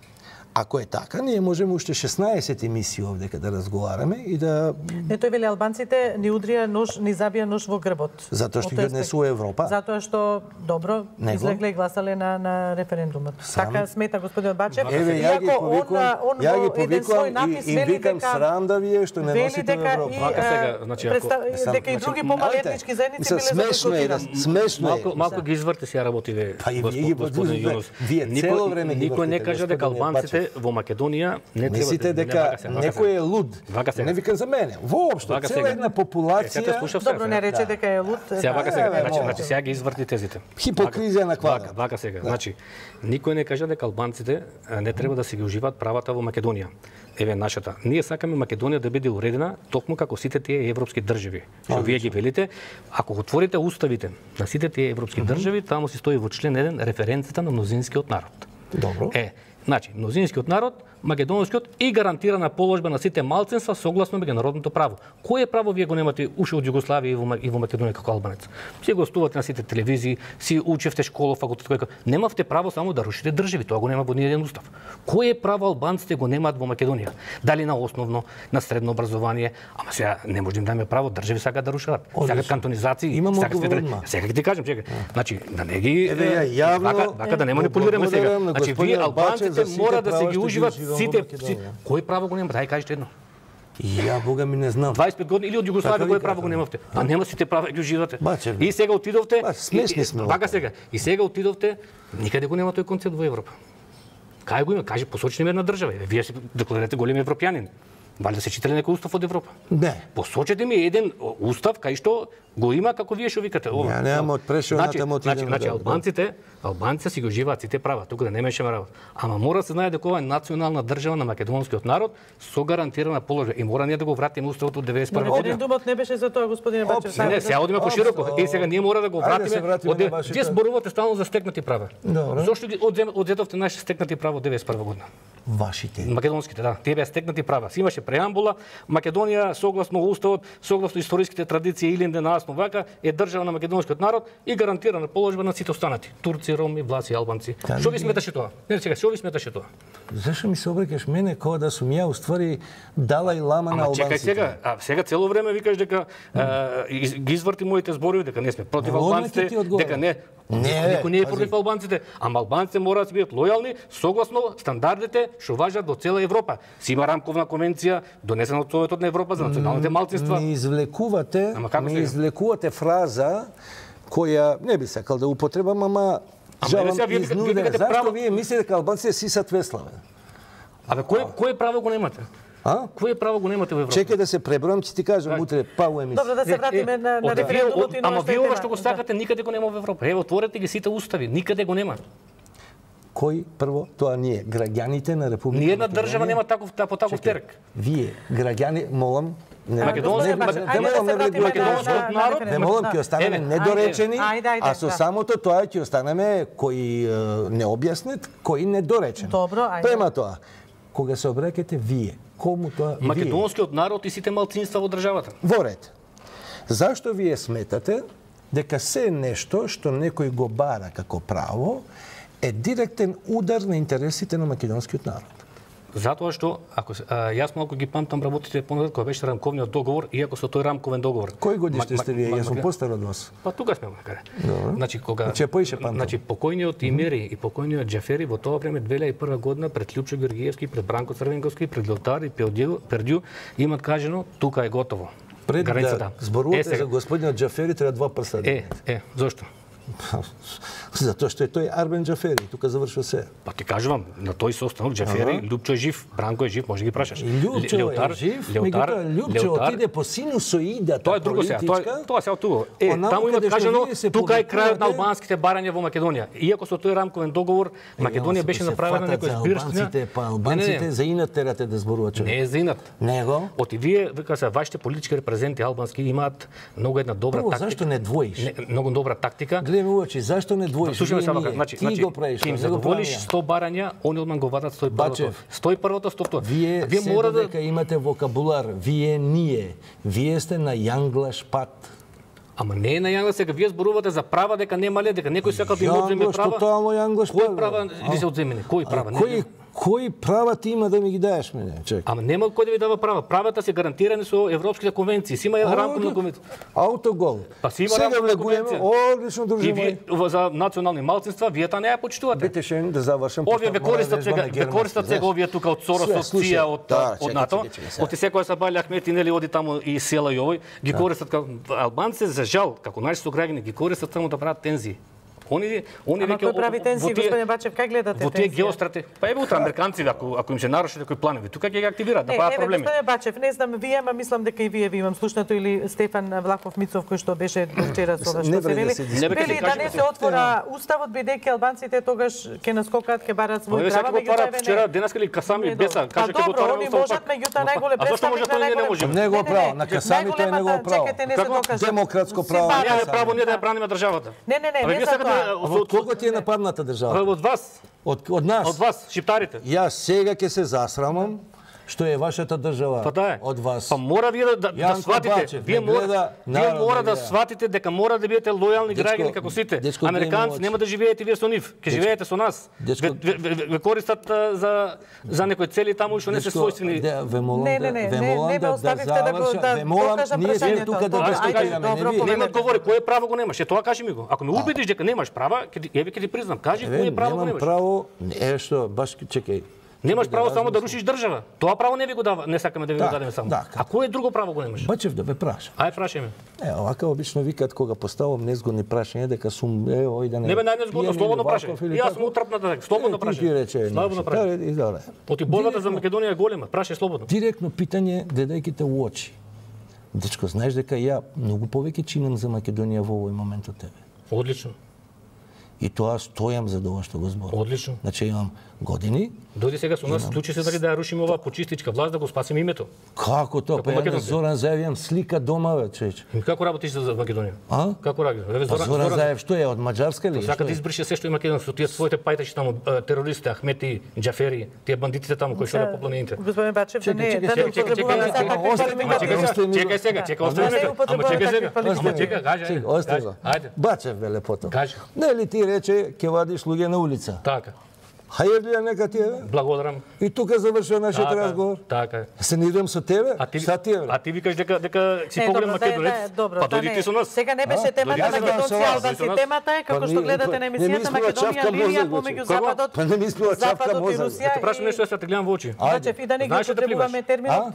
ако е така, ние можеме уште 16 емисии овдека да разговараме и да... Не, тој вели албанците ни удрија нож, ни забија нож во грбот. Затоа што ги однесува Европа. Затоа што добро излегле и гласале на референдумот. Така смета господин Бачев. Еве, ја ги повикувам и викам срам да вие што не носите во Европа. Вака сега, значи дека и други помали етнички заедници биле бойкотирани. Смешно е. Малку ги изврте сега работите, господин Јунус. Вие цело време ги никој не кажа дека албанците во Македонија не треба. Мислите дека некој е луд? Не викам за мене. Воопшто цела една популација. Добро, не рече дека е луд. Сега вака сега, значи сега ги изврти тезите. Хипокризија на квадрат. Вака сега, значи никој не кажа дека албанците не треба да си ги уживаат правата во Македонија. Еве нашата. Ние сакаме Македонија да биде уредена токму како сите тие европски држави. Што вие ги велите, ако отворите уставите на сите тие европски држави, таму си стои во член 1 референцата на мнозинскиот народ. Добро. Значи, мнозинскиот народ, македонскиот и гарантирана положба на сите малцинства согласно меѓународното право. Кое право вие го немате уште од Југославија и во Македонија како албанец? Си гостувате на сите телевизии, си учевте школа, факултет, немавте право само да рушите држави, тоа го нема во ниеден устав. Кое право албанците го немаат во Македонија? Дали на основно, на средно образование, ама сега не може да им даме право, држави сакаат да рушат. Сакаат кантонизации, сега ќе ти кажам, чекај. Значи, да не ги вака да не манипулираме сега. Значи, вие албанците мора да се ги уживат сите. Кој право го немате? Ај кажете едно. Ја бога ми не знам. 25 години или од Југославија кој право го немавте? А нема сите права ги уживате. И сега отидовте. Смешни сме. Вака сега. И сега отидовте, никаде го нема тој концепт во Европа. Кај го има? Кажи, посочи ми една држава. Вие се декларирате големи европјанин. Вали да се читале некој устав од Европа? Не. Посочете ми еден устав кај што го има како вие што викате. Ја немам од прешената мотивен. Значи албанците си го живеат сите права, тука да не мешаме работа. Ама мора да се знае дека ова е национална држава на македонскиот народ со гарантирана положба и мора ние да го вратиме уставот од 91 година. Референдумот не беше за тоа, господине Бачев. Не, сега одиме пошироко. И сега ние мора да го вратиме. Вие зборувате стално за стекнати права. Зошто ги одзетовте нашите стекнати права од 91 година? Вашите. Македонските, да. Тие беа стекнати права. Си имаше преамбула, Македонија согласно уставот, согласно историските традиции или ненасно вака е држава на македонскиот народ и гарантирана положба на сите останати. Турци, роми, влаци, албанци. Што ви сметаше тоа? Не, сега, што ви сметаше тоа? Зашо ми се обрекаш мене кога да сум ја уствари Далај Лама на албанците? Чекај сега цело време викаш дека ги изврти моите зборови дека не сме против албанците, дека не. Никој не е против албанците, ама албанците мора да бидат лојални согласно стандардите што важат во цела Европа. Си има рамковна конвенција донесена од Советот на Европа за националните малцинства. Ми извлекувате фраза која не би сакал да употребам, ама жалам изнуден. Зашто вие мислите дека албанците сисат веславе? Абе кој право го немате? Кое право го немате во Европа? Чекај да се пребројам, ќе ти кажам утре па у емисија. Добро, да се вратиме на референдумот и на ама вие ова што го сакате никаде го нема во Европа. Ево, отворете ги сите устави, никаде го нема. Кој прво? Тоа ние, граѓаните на Република Ни една држава нема таков терк. Вие, граѓани, молам, македонскиот народ, не молам, ќе останеме недоречени, а со самото тоа ќе останеме кои необјаснет, кои недоречени. Добро, ајде. Према тоа, кога се обраќате вие, кому тоа вие? Македонскиот народ и сите малцинства во државата. Во ред. Зашто вие сметате дека се нешто што некој го бара како право е директен удар на интересите на македонскиот народ? Затоа што јас малку ги памтам работите понатат кога беше рамковниот договор, иако со тој рамковен договор. Кој годиште сте вие? Јас сум постар од вас. Па тука сме макаре. Значи кога покојниот Имери и покојниот Џафери во тоа време 2001 година пред Љупчо Георгиевски, пред Бранко Црвенковски, пред Леотар и Пердју имат кажано тука е готово. Пред да зборувате за господинот Џафери треба два прста. Зошто? Затоа што е тој Арбен Џафери, тука завршува се. Па ти кажувам, на тој состанок Џафери, Љупчо е жив, Бранко е жив, може да ги прашаш. Љупчо е жив, меѓутоа Љупчо отиде по синусоидата. Тоа е друго сега, тоа се тука. Таму имат кажано, тука е крајот на албанските барања во Македонија. Иако со тој рамковен договор Македонија беше направена некоја збирствена. Албанците за инат терате да зборуваат човек. Не е за инат. Него? Оти вие, вика се, вашите политички репрезенти албански имаат многу една добра тактика. Зашто не двоиш? Многу добра тактика. Гледај очи, зашто не двоиш? Слушаме сега, значи, го правиш, им задоволиш 100 барања, они одман го вадат 101-то. Бачев, 101-то, 100-то. Вие мора дека имате вокабулар, вие сте на јанглаш пат. Ама не е на јанглаш, сега вие зборувате за права дека немале, дека некој сакал да им одземе права. Кој права ви се одземени? Кој права? Кои права ти има да ми ги даеш мене? Ама нема кој да ви дава права. Правата се гарантирани со европските конвенции. Си има рамковна конвенција. Автогол. Па си има сега влегуваме, одлично дружи мој. И за национални малцинства вие та не ја почитувате. Битешен да завршам. Овие ве користат сега овие тука од Сорос, од ЦИА, од НАТО. Оти секоја Сабали Ахмети нели оди таму и села и овој ги користат како албанците, за жал, како наши сограѓани ги користат само да прават тензии. Они веќе кој прави тензии, господин Бачев, как гледате тензии? Во тие геострати, па еве утре американците ако им се нарушат некои планови, тука ќе ги активираат, да прават проблеми. Господин Бачев, не знам вие, ама мислам дека и вие ви имам слушнато или Стефан Влахов Мицов кој што беше вчера со вас што се вели. Вели да не се отвора уставот бидејќи албанците тогаш ќе наскокаат, ќе барат своји права, меѓутоа вчера денеска ли Касами Беса каже ќе го отвораме уставот. Можат меѓутоа најголем представник на најголем. Него право, на Касами тоа е негово право. Демократско право. Немаме право ние да ја браниме државата. Не за тоа. Ти е нападната држава? Од вас. Од нас? Од вас, шиптарите. Јас сега ќе се засрамам што е вашата држава од вас. Па мора вие да сватите. Вие мора да сватите дека мора да бидете лојални граѓани како сите. Американци нема да живеете вие со нив, ќе живеете со нас. Ве користат за некои цели таму што не се својствени. Не ме оставивте да покажам прашањето. Тука да дискутираме. Нема одговори, кое право го немаш? Тоа кажи ми го. Ако ме убедиш дека немаш права, еве ќе ти признам. Кажи кое право го немаш. Немам право, што баш чекај. Немаш право само да рушиш држава. Тоа право не ви го дава, не сакаме да ви го дадеме само. А кое друго право го немаш? Бачев да ве прашам. Ај прашај ме. Овака обично викаат кога поставам незгодни прашања дека сум ој да не. Не бе најнезгодно, слободно прашај. Јас сум утрпната, слободно прашај. Слободно прашај. Оти борбата за Македонија е голема, прашај слободно. Директно питање, гледајќи те у очи. Дечко, знаеш дека ја многу повеќе чинам за Македонија во овој момент од тебе. Одлично. И тоа стојам за ова што го зборам. Одлично. Значи имам години. Дојди сега со нас, случи се дали да ја рушиме оваа почистичка власт, да го спасиме името. Како тоа? Па ја Зоран Заев имам слика дома, бе, човече. И како работиш за Македонија? А? Како работиш? Еве Зоран Заев што е од Маđарска ли? Сака да избрише се што има македонски, тие своите пајтачи таму, терористите, Ахмети, Џафери, тие бандитите таму кои шорат по планините. Господин Бачев, да не е. Чекај сега, чекај, кажи. Остави го. Ајде. Бачев бе лепото. Кажи. Нели ти рече ќе вадиш луѓе на улица? Така. Хајрлија нека ти е. Благодарам. И тука завршува нашиот разговор. Така е. Се не идем со тебе? Шта ти е? А ти викаш дека си погледам македонец. Па дојди ти со нас. Сега не беше темата македонци албанци. Темата е како што гледате на емисијата Македонија линија помеѓу западот. Па не ми исплува чавка мозок. Те прашам нешто да те гледам во очи. Бачев и да не ги употребуваме терминот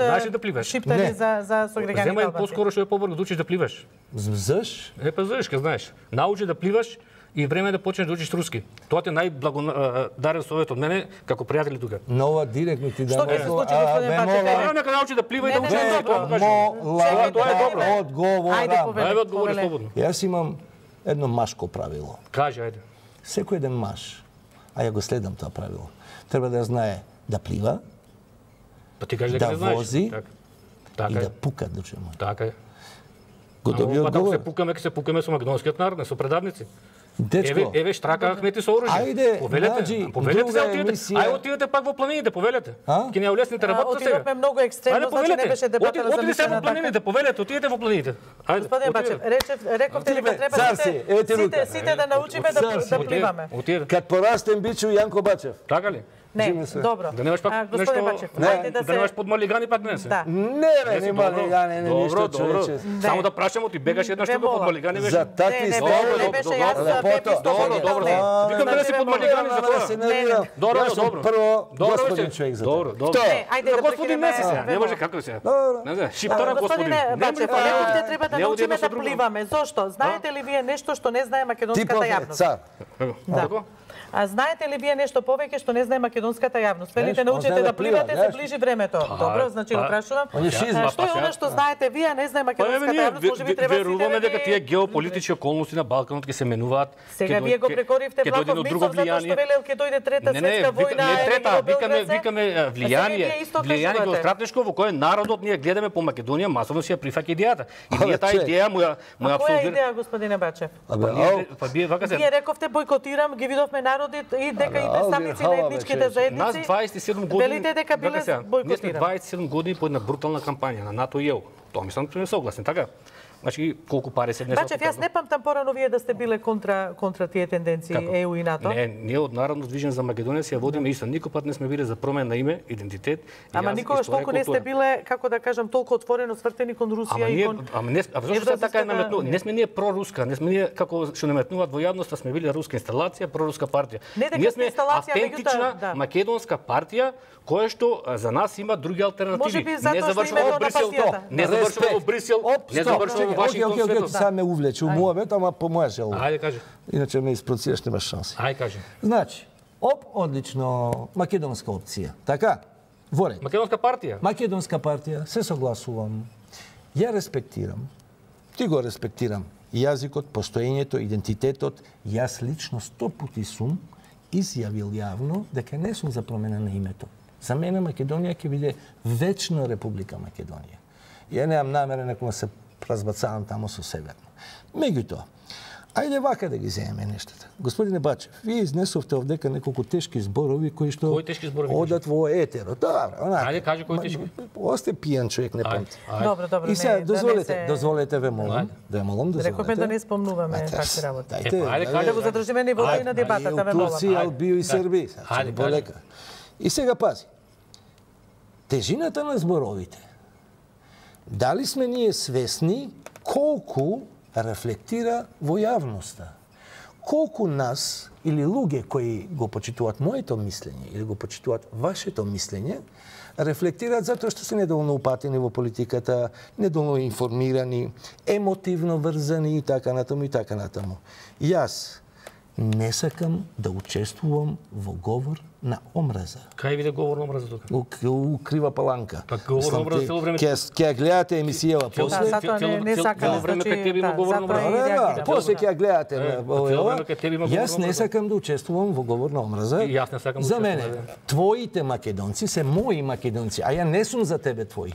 шиптари за согреганите Земај албанци. поскоро што е побрзо да учиш да пливаш. Заш? Е па знаеш, знаеш. Научи да пливаш и време е да почнеш да учиш руски. Тоа ти најблагодарен совет од мене како пријатели тука. Нова директно ти Што ќе се случи, господин Бачев? Ево нека научи да плива и да учи Не, тоа кажеш. Тоа е добро. Одговорам. Ајде одговори слободно. Јас имам едно машко правило. Кажи, ајде. Секој еден маш, а ја го следам тоа правило, треба да знае да плива, Па ти кажеш дека да не знаеш. вози и Така да е. пука, дуче мој. Така е. Го доби Ама одговор. ќе се пукаме со македонскиот народ, не со предавници. Дечко, Еве штрака Ахмети со оружје. Ајде, повелете, наđи повелете друга се отидете. емисија. Ајде отидете пак во планините, повелете. Ќе не улесните работата сега. Отидовме многу екстремно, значи не беше дебата Отидете се во планините, повелете, отидете во планините. Ајде. Господин Бачев, рековте дека треба царси, ете рука. сите да научиме да пливаме. Отиде. Кад порастем бичу Јанко Бачев. Така ли? Не, добро. Да немаш пак Господин нешто, Бачев, ајде да да немаш се подмалигани пак не се. Да. Не бе, нема легане, не ништо Добро. човече. Само да прашам, ти бегаш една штука подмалигани беше. За такви не ствари. беше јас Пепи што Добро. Викам да си подмалигани за тоа. се нервирам. Добро, Јас сум добро. прво Добро, господин вече. човек за Добро, тоа. добро. Не, ајде да Господин прекинеме. Меси сега, не може како сега. Добро. Не знам, шиптара господин. Господине Бачев, рековте треба да Не оди научиме едно со да друго. пливаме. Зошто? Знаете ли вие нешто што не знае Ти македонската профе, јавност? цар. Како? А знаете ли вие нешто повеќе што не знае македонската јавност? Велите Знаеш, научете он знае да да плива, пливате, се знаеш. ближи времето. Добро, значи го прашувам. Он е шизма, Што е она што знаете вие, а не знае Па еве македонската ние јавност? Може би треба веруваме сите дека тие геополитички околности на Балканот ќе се менуваат. Сега вие го прекоривте ќе дојде влаков до друго Мицов затоа што влијание. велел ќе дојде трета Не, светска војна. не трета, во Белград се. викаме А сега влијание, вие исто влијание кажувате. геостратешко во кое народот ние гледаме по Македонија масовно си ја прифаќа идејата. И ние таа човек. идеја му ја Која апсолвира. идеја, господине Бачев? Па вие вака се. Вие рековте бойкотирам, ги видовме народите и дека и представници на етничките Нас заедници. 27 години. Велите дека биле Ние сме бойкотирани. 27 години по една брутална кампања на НАТО и ЕУ. Тоа мислам че не согласни, така? Значи колку пари се внесоа. Бачев, јас не памтам порано вие да сте биле контра тие тенденции ЕУ и НАТО. Не, ние од Народно движење за Македонија се ја водиме исто. Никој пат не сме биле за промена на име, идентитет. Ама никогаш толку не сте биле, како да кажам, толку отворено свртени кон Русија и кон. Зошто се така е наметнува? Не сме ние проруска, не сме ние како што наметнуваат во јавноста, сме биле руска инсталација, проруска партија. Ние сме автентична македонска партија која што за нас има други алтернативи. Не завршува во Брисел, не завршува во Брисел, не завршува во Вашингтон светот. Сега ме увлече у муавет, ама по моја желба. Ајде кажи. Иначе ме испроцираш, немаш шанси. Ајде кажи. Значи, одлично македонска опција. Така? Воред. Македонска партија. Македонска партија, се согласувам. Ја респектирам. Ти го респектирам. Јазикот, постоењето, идентитетот. Јас лично 100 пати сум изјавил јавно дека не сум за промена на името. За мене Македонија ќе биде вечна Република Македонија. Ја немам намера некој се разбацавам тамо со северно. Меѓутоа, ајде вака да ги земеме нештата. Господине Бачев, вие изнесовте овдека неколку тешки зборови кои што Кои тешки зборови одат во етеро. Добро, онака. Ајде кажи кои тешки. Осте пијан човек, не памти. Добро, И сега дозволете ве молам, да молам дозволете. Рековме да не спомнуваме такви работи. Ајде Да го задржиме нивото и на дебатата, ве молам. Турција, Албио и Србија. Ајде, Полека. И сега пази. Тежината на зборовите. Дали сме ние свесни колку рефлектира во јавноста? Колку нас или луѓе кои го почитуваат моето мислење или го почитуваат вашето мислење, рефлектираат затоа што се недоволно упатени во политиката, недоволно информирани, емотивно врзани и така натаму и така натаму. Јас Не сакам да учествувам во говор на омраза. Кај биде говор на омраза тука? У крива паланка. Па говор на омраза цело време. Ќе гледате емисијава после. Затоа не сакам, цело време кај тебе има говор на омраза. Да, после ќе гледате време кај тебе има говор на Јас не омраза. сакам да учествувам во говор на омраза. И јас не сакам да За учествувам, мене, да. твоите македонци се мои македонци, а ја не сум за тебе твои.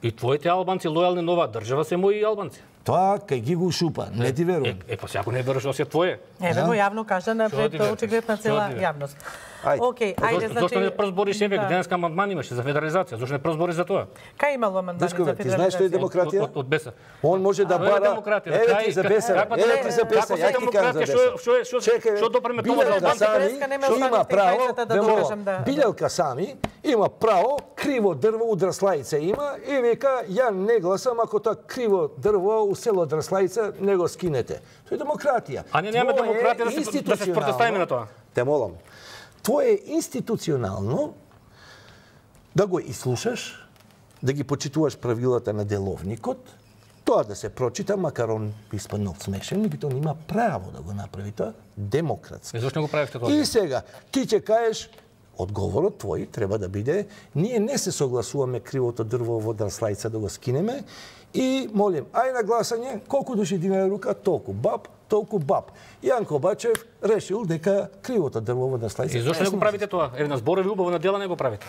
И твоите албанци лојални на оваа држава се мои албанци. Тоа кај ги го шупа, не ти верувам. Па секој не веруваш осе твое. Еве го јавно кажа на Што пред ти бе? очигледна цела Што ти бе? јавност. Ајде. Океј, ајде, значи... Зошто не прозбориш еве, Да. денеска амандман имаше за федерализација, зошто не прозбориш за тоа? Кај имало амандмани за Дечкове, ти знаеш што е федерализација? демократија? Од Беса. Он може да Тоа е бара. демократија. Еве ти за Беса. Каква Еве ти за Беса. Како се Ја ти кажам за демократија? Беса. Чекај, Што допреме тоа за Билјалка албанците? Сами, Днеска нема што има останати право, крајцата да ве молам, докажам да- Билјалка Сами има право, криво дрво у Драслајица има и вика, ја не гласам ако тоа криво дрво у село Драслајица не го скинете. Тоа е демократија. А не немаме Тоа е демократија да се спротивставиме на тоа. Те молам. Тоа е институционално да го изслушаш, да ги почитуваш правилата на деловникот, тоа да се прочита, макар он испаднал смешен, меѓутоа има право да го направи тоа демократски. И зошто не го правите тоа? И сега, ти ќе кажеш, одговорот твој треба да биде, ние не се согласуваме кривото дрво во Драслајица да го скинеме и молим, ај на гласање, колку души дигнале рука, толку баб, толку баб. Јанко Бачев решил дека кривото дрво во Драслајица... И зошто не го правите тоа? Еве на зборови убаво, на дела не го правите.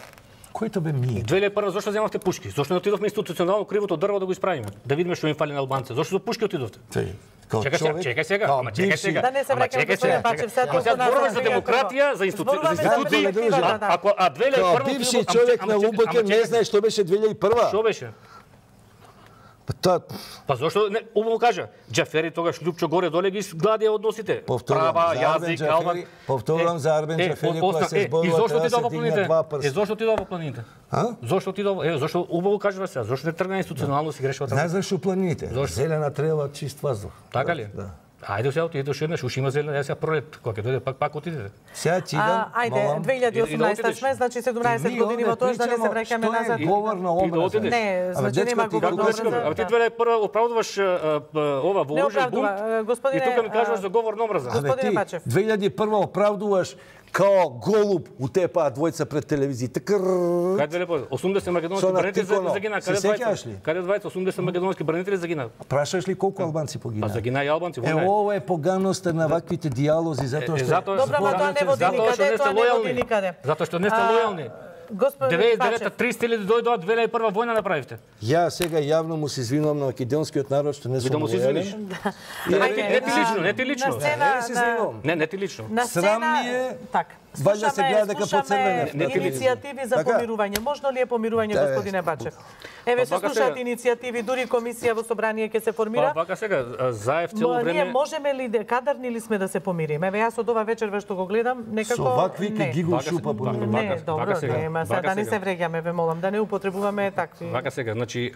Кој тоа бе ми? 2001 зошто земавте пушки? Зошто не отидовме институционално кривото дрво да го исправиме? Да видиме што им фали на албанците. Зошто со пушки отидовте? Чекај сега, ама чекај сега. Да не се Ама враќаме чекај господин сега. Бачев, сега Ама сега толку зборуваме назад, за демократија, за Зборуваме институции. директива, да, да. Ако 2001 Као бивши човек на УБК не знае што беше 2001. Што беше? Па тоа Па зошто не убаво кажа, Џафери тогаш Лјупчо горе доле ги гладија односите. Повторувам, Права, за Арбен јазик, албан. Џафери, повторувам за Арбен Џафери, кога се зборува, И зошто треба ти да се дава дигне планините? два прста. Зошто ти дава планините? А? Зошто ти дава? Зошто убаво кажува сега, зошто не тргна институционално си грешува Знаеш така? зашто планините? Зошто? Зелена трела, чист воздух. Така ли? Да. Ајде сега отиде уште еднаш, уште има зелена, јас ја пролет, кога ќе дојде пак отидете. Сега ти идам, Ајде, молам. 2018 сме, значи 17 години во тоа, да не се враќаме назад. Што е говор на И да омраза? отидеш. Не, значи дечко, нема ти говор како на дечко, омраза. Абе ти Да. 2001 оправдуваш ова Не вооружен бунт оправдува, и господине, тука ми кажуваш за говор на омраза. Абе Господине ти, Бачев. 2001 оправдуваш као голуб утепаа двојца пред телевизиите. Кај две лепо? 80 македонски Со бранители Натиконо. загина. Се Каде сеќаваш ли? 20? Каде 20? 80 македонски бранители загина. Прашаш ли колку албанци Па погинаа? загина и албанци. во не. Ова е поганоста на ваквите диалози, затоа што... Затоа Добро, ама тоа не води затоа што никаде, не сте тоа не води лојални. никаде. Затоа што не сте лојални. Господин 99-та Бачев, 30.000 дојдоа 2001 војна направивте. Ја сега јавно му се извинувам на македонскиот народ што не сум да му се лојален. извиниш. Ајде, Не ти лично, не ти лично. На сцена, Не се извинувам. Не ти лично. на Срам сцена, ми е, така. ваljda се гледа дека поцрвенев на телевизија. иницијативи за Така? помирување. Можно ли е помирување, Да, господине Бачев? Еве се Па, вака слушаат сега. иницијативи, дури комисија во собрание ќе се Па формира. вака сега Заев цело Ние време можеме ли, кадарни ли сме да се помириме? Еве јас од ова вечерва што го гледам, некако Со вакви не. ги го Вака се- шупа по вака- мене. Не, вака добро, сега, нема, сега вака да не се сега. вреѓаме, ве молам, да не употребуваме такви. Вака сега, значи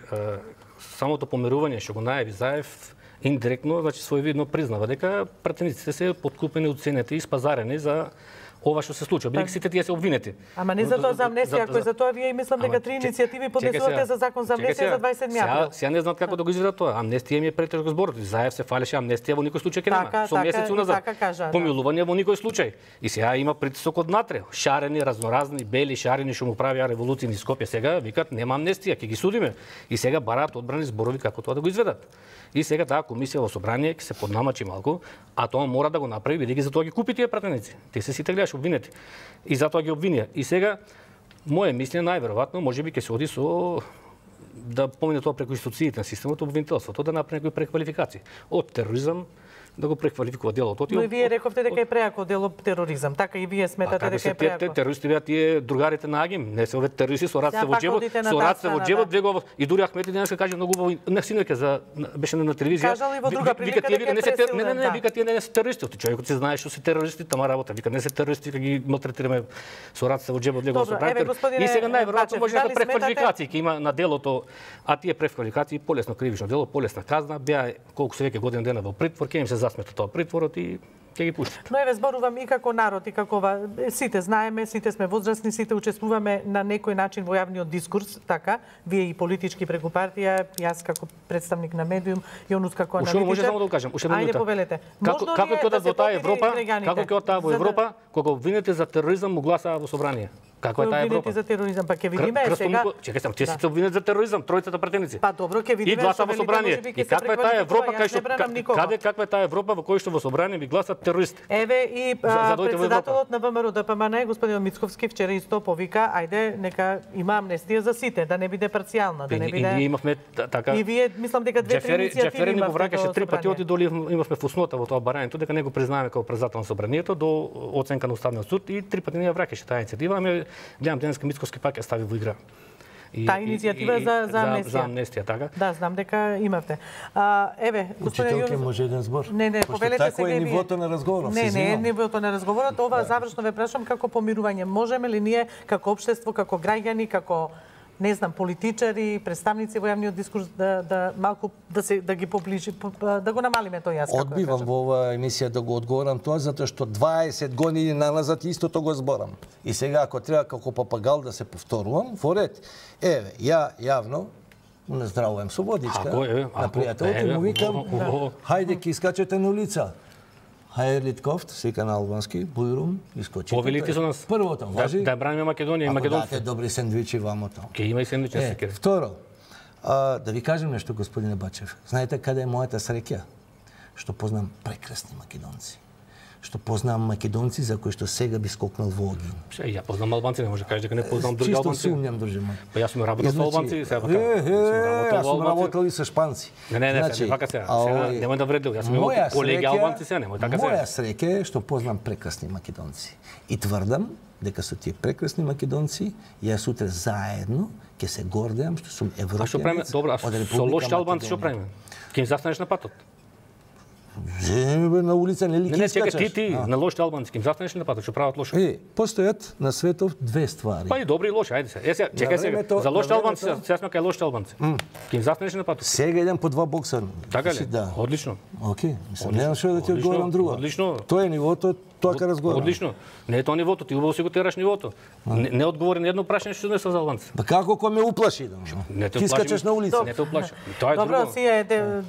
самото помирување што го најави Заев индиректно, значи своевидно признава дека пратениците се подкупени, уценети и спазарени за ова што се случува, бидејќи сите тие се обвинети. Ама не за тоа за амнестија, ако е за тоа вие и мислам дека три иницијативи поднесувате за закон за амнестија за 27 април. Сега не знаат како да го изгледа тоа. Амнестија ми е претежок зборот. Заев се фалеше амнестија во никој случај ќе Така, нема. Со така, месеци и уназад. така кажа, да. Помилување во никој случај. И сега има притисок од натре. Шарени, разноразни, бели шарени што му правиа револуции низ Скопје сега викат нема амнестија, ќе ги судиме. И сега бараат одбрани зборови како тоа да го изведат. И сега таа комисија во собрание ќе се поднамачи малку, а тоа мора да го направи бидејќи за тоа ги купи тие пратеници. Те се сите гледаш обвинети. И затоа ги обвинија. И сега моје мислење најверојатно можеби ќе се оди со да помине тоа преку институциите на системот, обвинителството да направи некои преквалификации од тероризам да го преквалификува делото. Но и вие рековте дека е преако дело тероризам, така и вие сметате дека е преако. Терористи беа тие другарите на Агим, не се овие терористи со раците Сега во пак џебот, одите на со таа раците во страна, џебот, да. веќе и дури Ахмети денеска каже многу убаво, не синоќа за беше на телевизија. Кажал и во друга прилика тие дека е не се пресилен, не, да. вика тие не се терористи. Ти човекот си знае што се терористи, тама работа. Вика не се терористи, дека ги малтретираме со раците во џебот, лего Добро, со еве, господине И сега најверојатно Бачев, може дали да преквалификации ќе има на делото, а тие преквалификации полесно кривично дело, полесна казна, беа колку се веќе година дена во притвор, ќе им се засмета тоа притворот и ќе ги пушти. Но еве зборувам и како народ и како сите знаеме, сите сме возрастни, сите учествуваме на некој начин во јавниот дискурс, така, вие и политички преку партија, јас како представник на медиум, Јонус како аналитичар. Уште може само да го кажам, уште една минута. Ајде повелете. Како ќе одат во таа Европа, како ќе од таа во Европа, кога обвинете за тероризам му гласаа во собрание? Како е таа Европа? За тероризам, па ќе видиме сега. Чекај сам, ќе се обвинет за тероризам, тројцата претеници. Па добро, ќе видиме. И гласа во собрание. И каква е таа Европа кај што каква е таа Европа во кој што во собрание ви гласат терористи? Еве и председателот на ВМРО ДПМН господин Мицковски вчера исто повика, ајде нека има амнестија за сите, да не биде парцијална, да не биде. И ние имавме така. И вие мислам дека две-три иницијативи имавте. Џефери ни го враќаше 3 пати оти доли имавме фуснота во тоа барањето дека не го признаваме како председател на собранието до оценка на Уставниот суд и 3 пати ни ја враќаше таа иницијатива, ами гледам денеска Мицковски пак ја стави во игра. Таа иницијатива за амнестија. За амнестија, така? Да, знам дека имавте. Еве, господин Учителке, може еден збор? Не, повелете сега вие. Така е нивото на разговорот. Не е нивото на разговорот. Ова завршно ве прашам како помирување. Можеме ли ние како општество, како граѓани, како не знам, политичари, представници во јавниот дискурс да малку да ги поближи, да го намалиме тој јас. Одбивам во оваа емисија да го одговорам тоа затоа што 20 години назад истото го зборам. И сега ако треба како папагал да се повторувам, во ред. Еве, ја јавно наздравувам со водичка на пријателот и му викам, хајде ки искачете на улица. Хајерлит кофт, сика на албански, бујрум, искочите. Повелите со нас. Првото, важи. Да браниме Македонија и македонците. Дате добри сендвичи вамо тоа. Ке има и сендвичи на секер. Второ, да ви кажем нешто, господине Бачев. Знаете каде е мојата среќа? Што познам прекрасни македонци. Што познам македонци за кои што сега би скокнал во огин. Ја познам албанци, не може да кажеш дека не познам други албанци. Чисто сумњам, друже мој. Па јас сум работел со албанци, сега така. Јас сум работел и со шпанци. Не, вака сега. Немој да вредил. Јас сум имал колеги албанци сега, немој така сега. Моја среќа е што познам прекрасни македонци. И тврдам дека со тие прекрасни македонци јас утре заедно ќе се гордеам што сум европејанец. А што правиме? Добро, а со лошите албанци што правиме? Ќе им застанеш на патот? На улица не ли не, чекай, ти на лошите албанци, им застанеш ли на патот, што прават лошо? Постојат на светов две ствари. Па и добри и лоши, ајде се. Сега, чекај сега. За лошите албанци, сега сме кај лошите албанци. Ќе им застанеш ли на патот? Сега идем по два бокса. Така ли? Да. Одлично. Окей, немам што да ти одговорам друго. Одлично. Тоа е нивото, тоа ка разговарам. Одлично. Не е тоа нивото, ти убаво си го тераш нивото. Не одговори на едно прашање што не се за албанци. Па како кога ме уплаши? Не те уплаши. Искачеш на улица. Не те уплаши. Тоа е друго. Добро, си е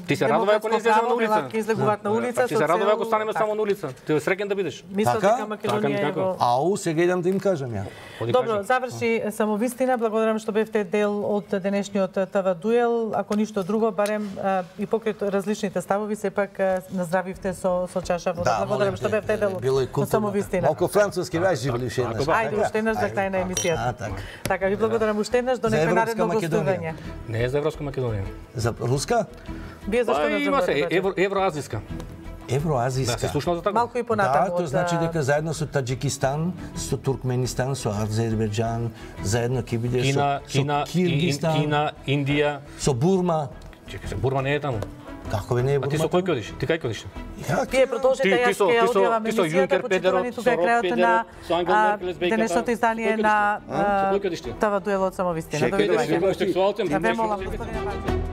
ти се радува ако не излеземе на улица. Ќе излегуваат на улица. Ти се радува ако станеме само на улица. Ти е среќен да бидеш. Мислам дека Македонија е во... Ау, сега идам да им кажам ја. Добро, заврши самовистина. Благодарам што бевте дел од денешниот ТВ дуел. Ако ништо друго, барем и покрај различните ставови, сепак наздравивте со чаша вода. Благодарам што бевте дел од самовистина. Малку француски вајжи уште еднаш. Ајде, уште еднаш за крај на емисијата. Така, ви благодарам уште еднаш, до некој наредно гостување. Не е за Европска Македонија. За руска? Вие зашто не има се евроазиска. Евроазиска. Да, се слушнал за така? Малку и понатаму. Да, тоа значи дека заедно со Таџикистан, со Туркменистан, со Азербејџан, заедно ќе биде со Киргистан, Кина, Индија, со Бурма. Чекај се, Бурма не е таму. Како бе не е Бурма? А ти со кој ќе одиш? Ти кај ќе одиш? Вие продолжите, јас ќе ја одјавам емисијата, почитувани тука е крајот на денешното издание на ТВ дуел од самовистина. Довидување. Ве молам, господине Бачев.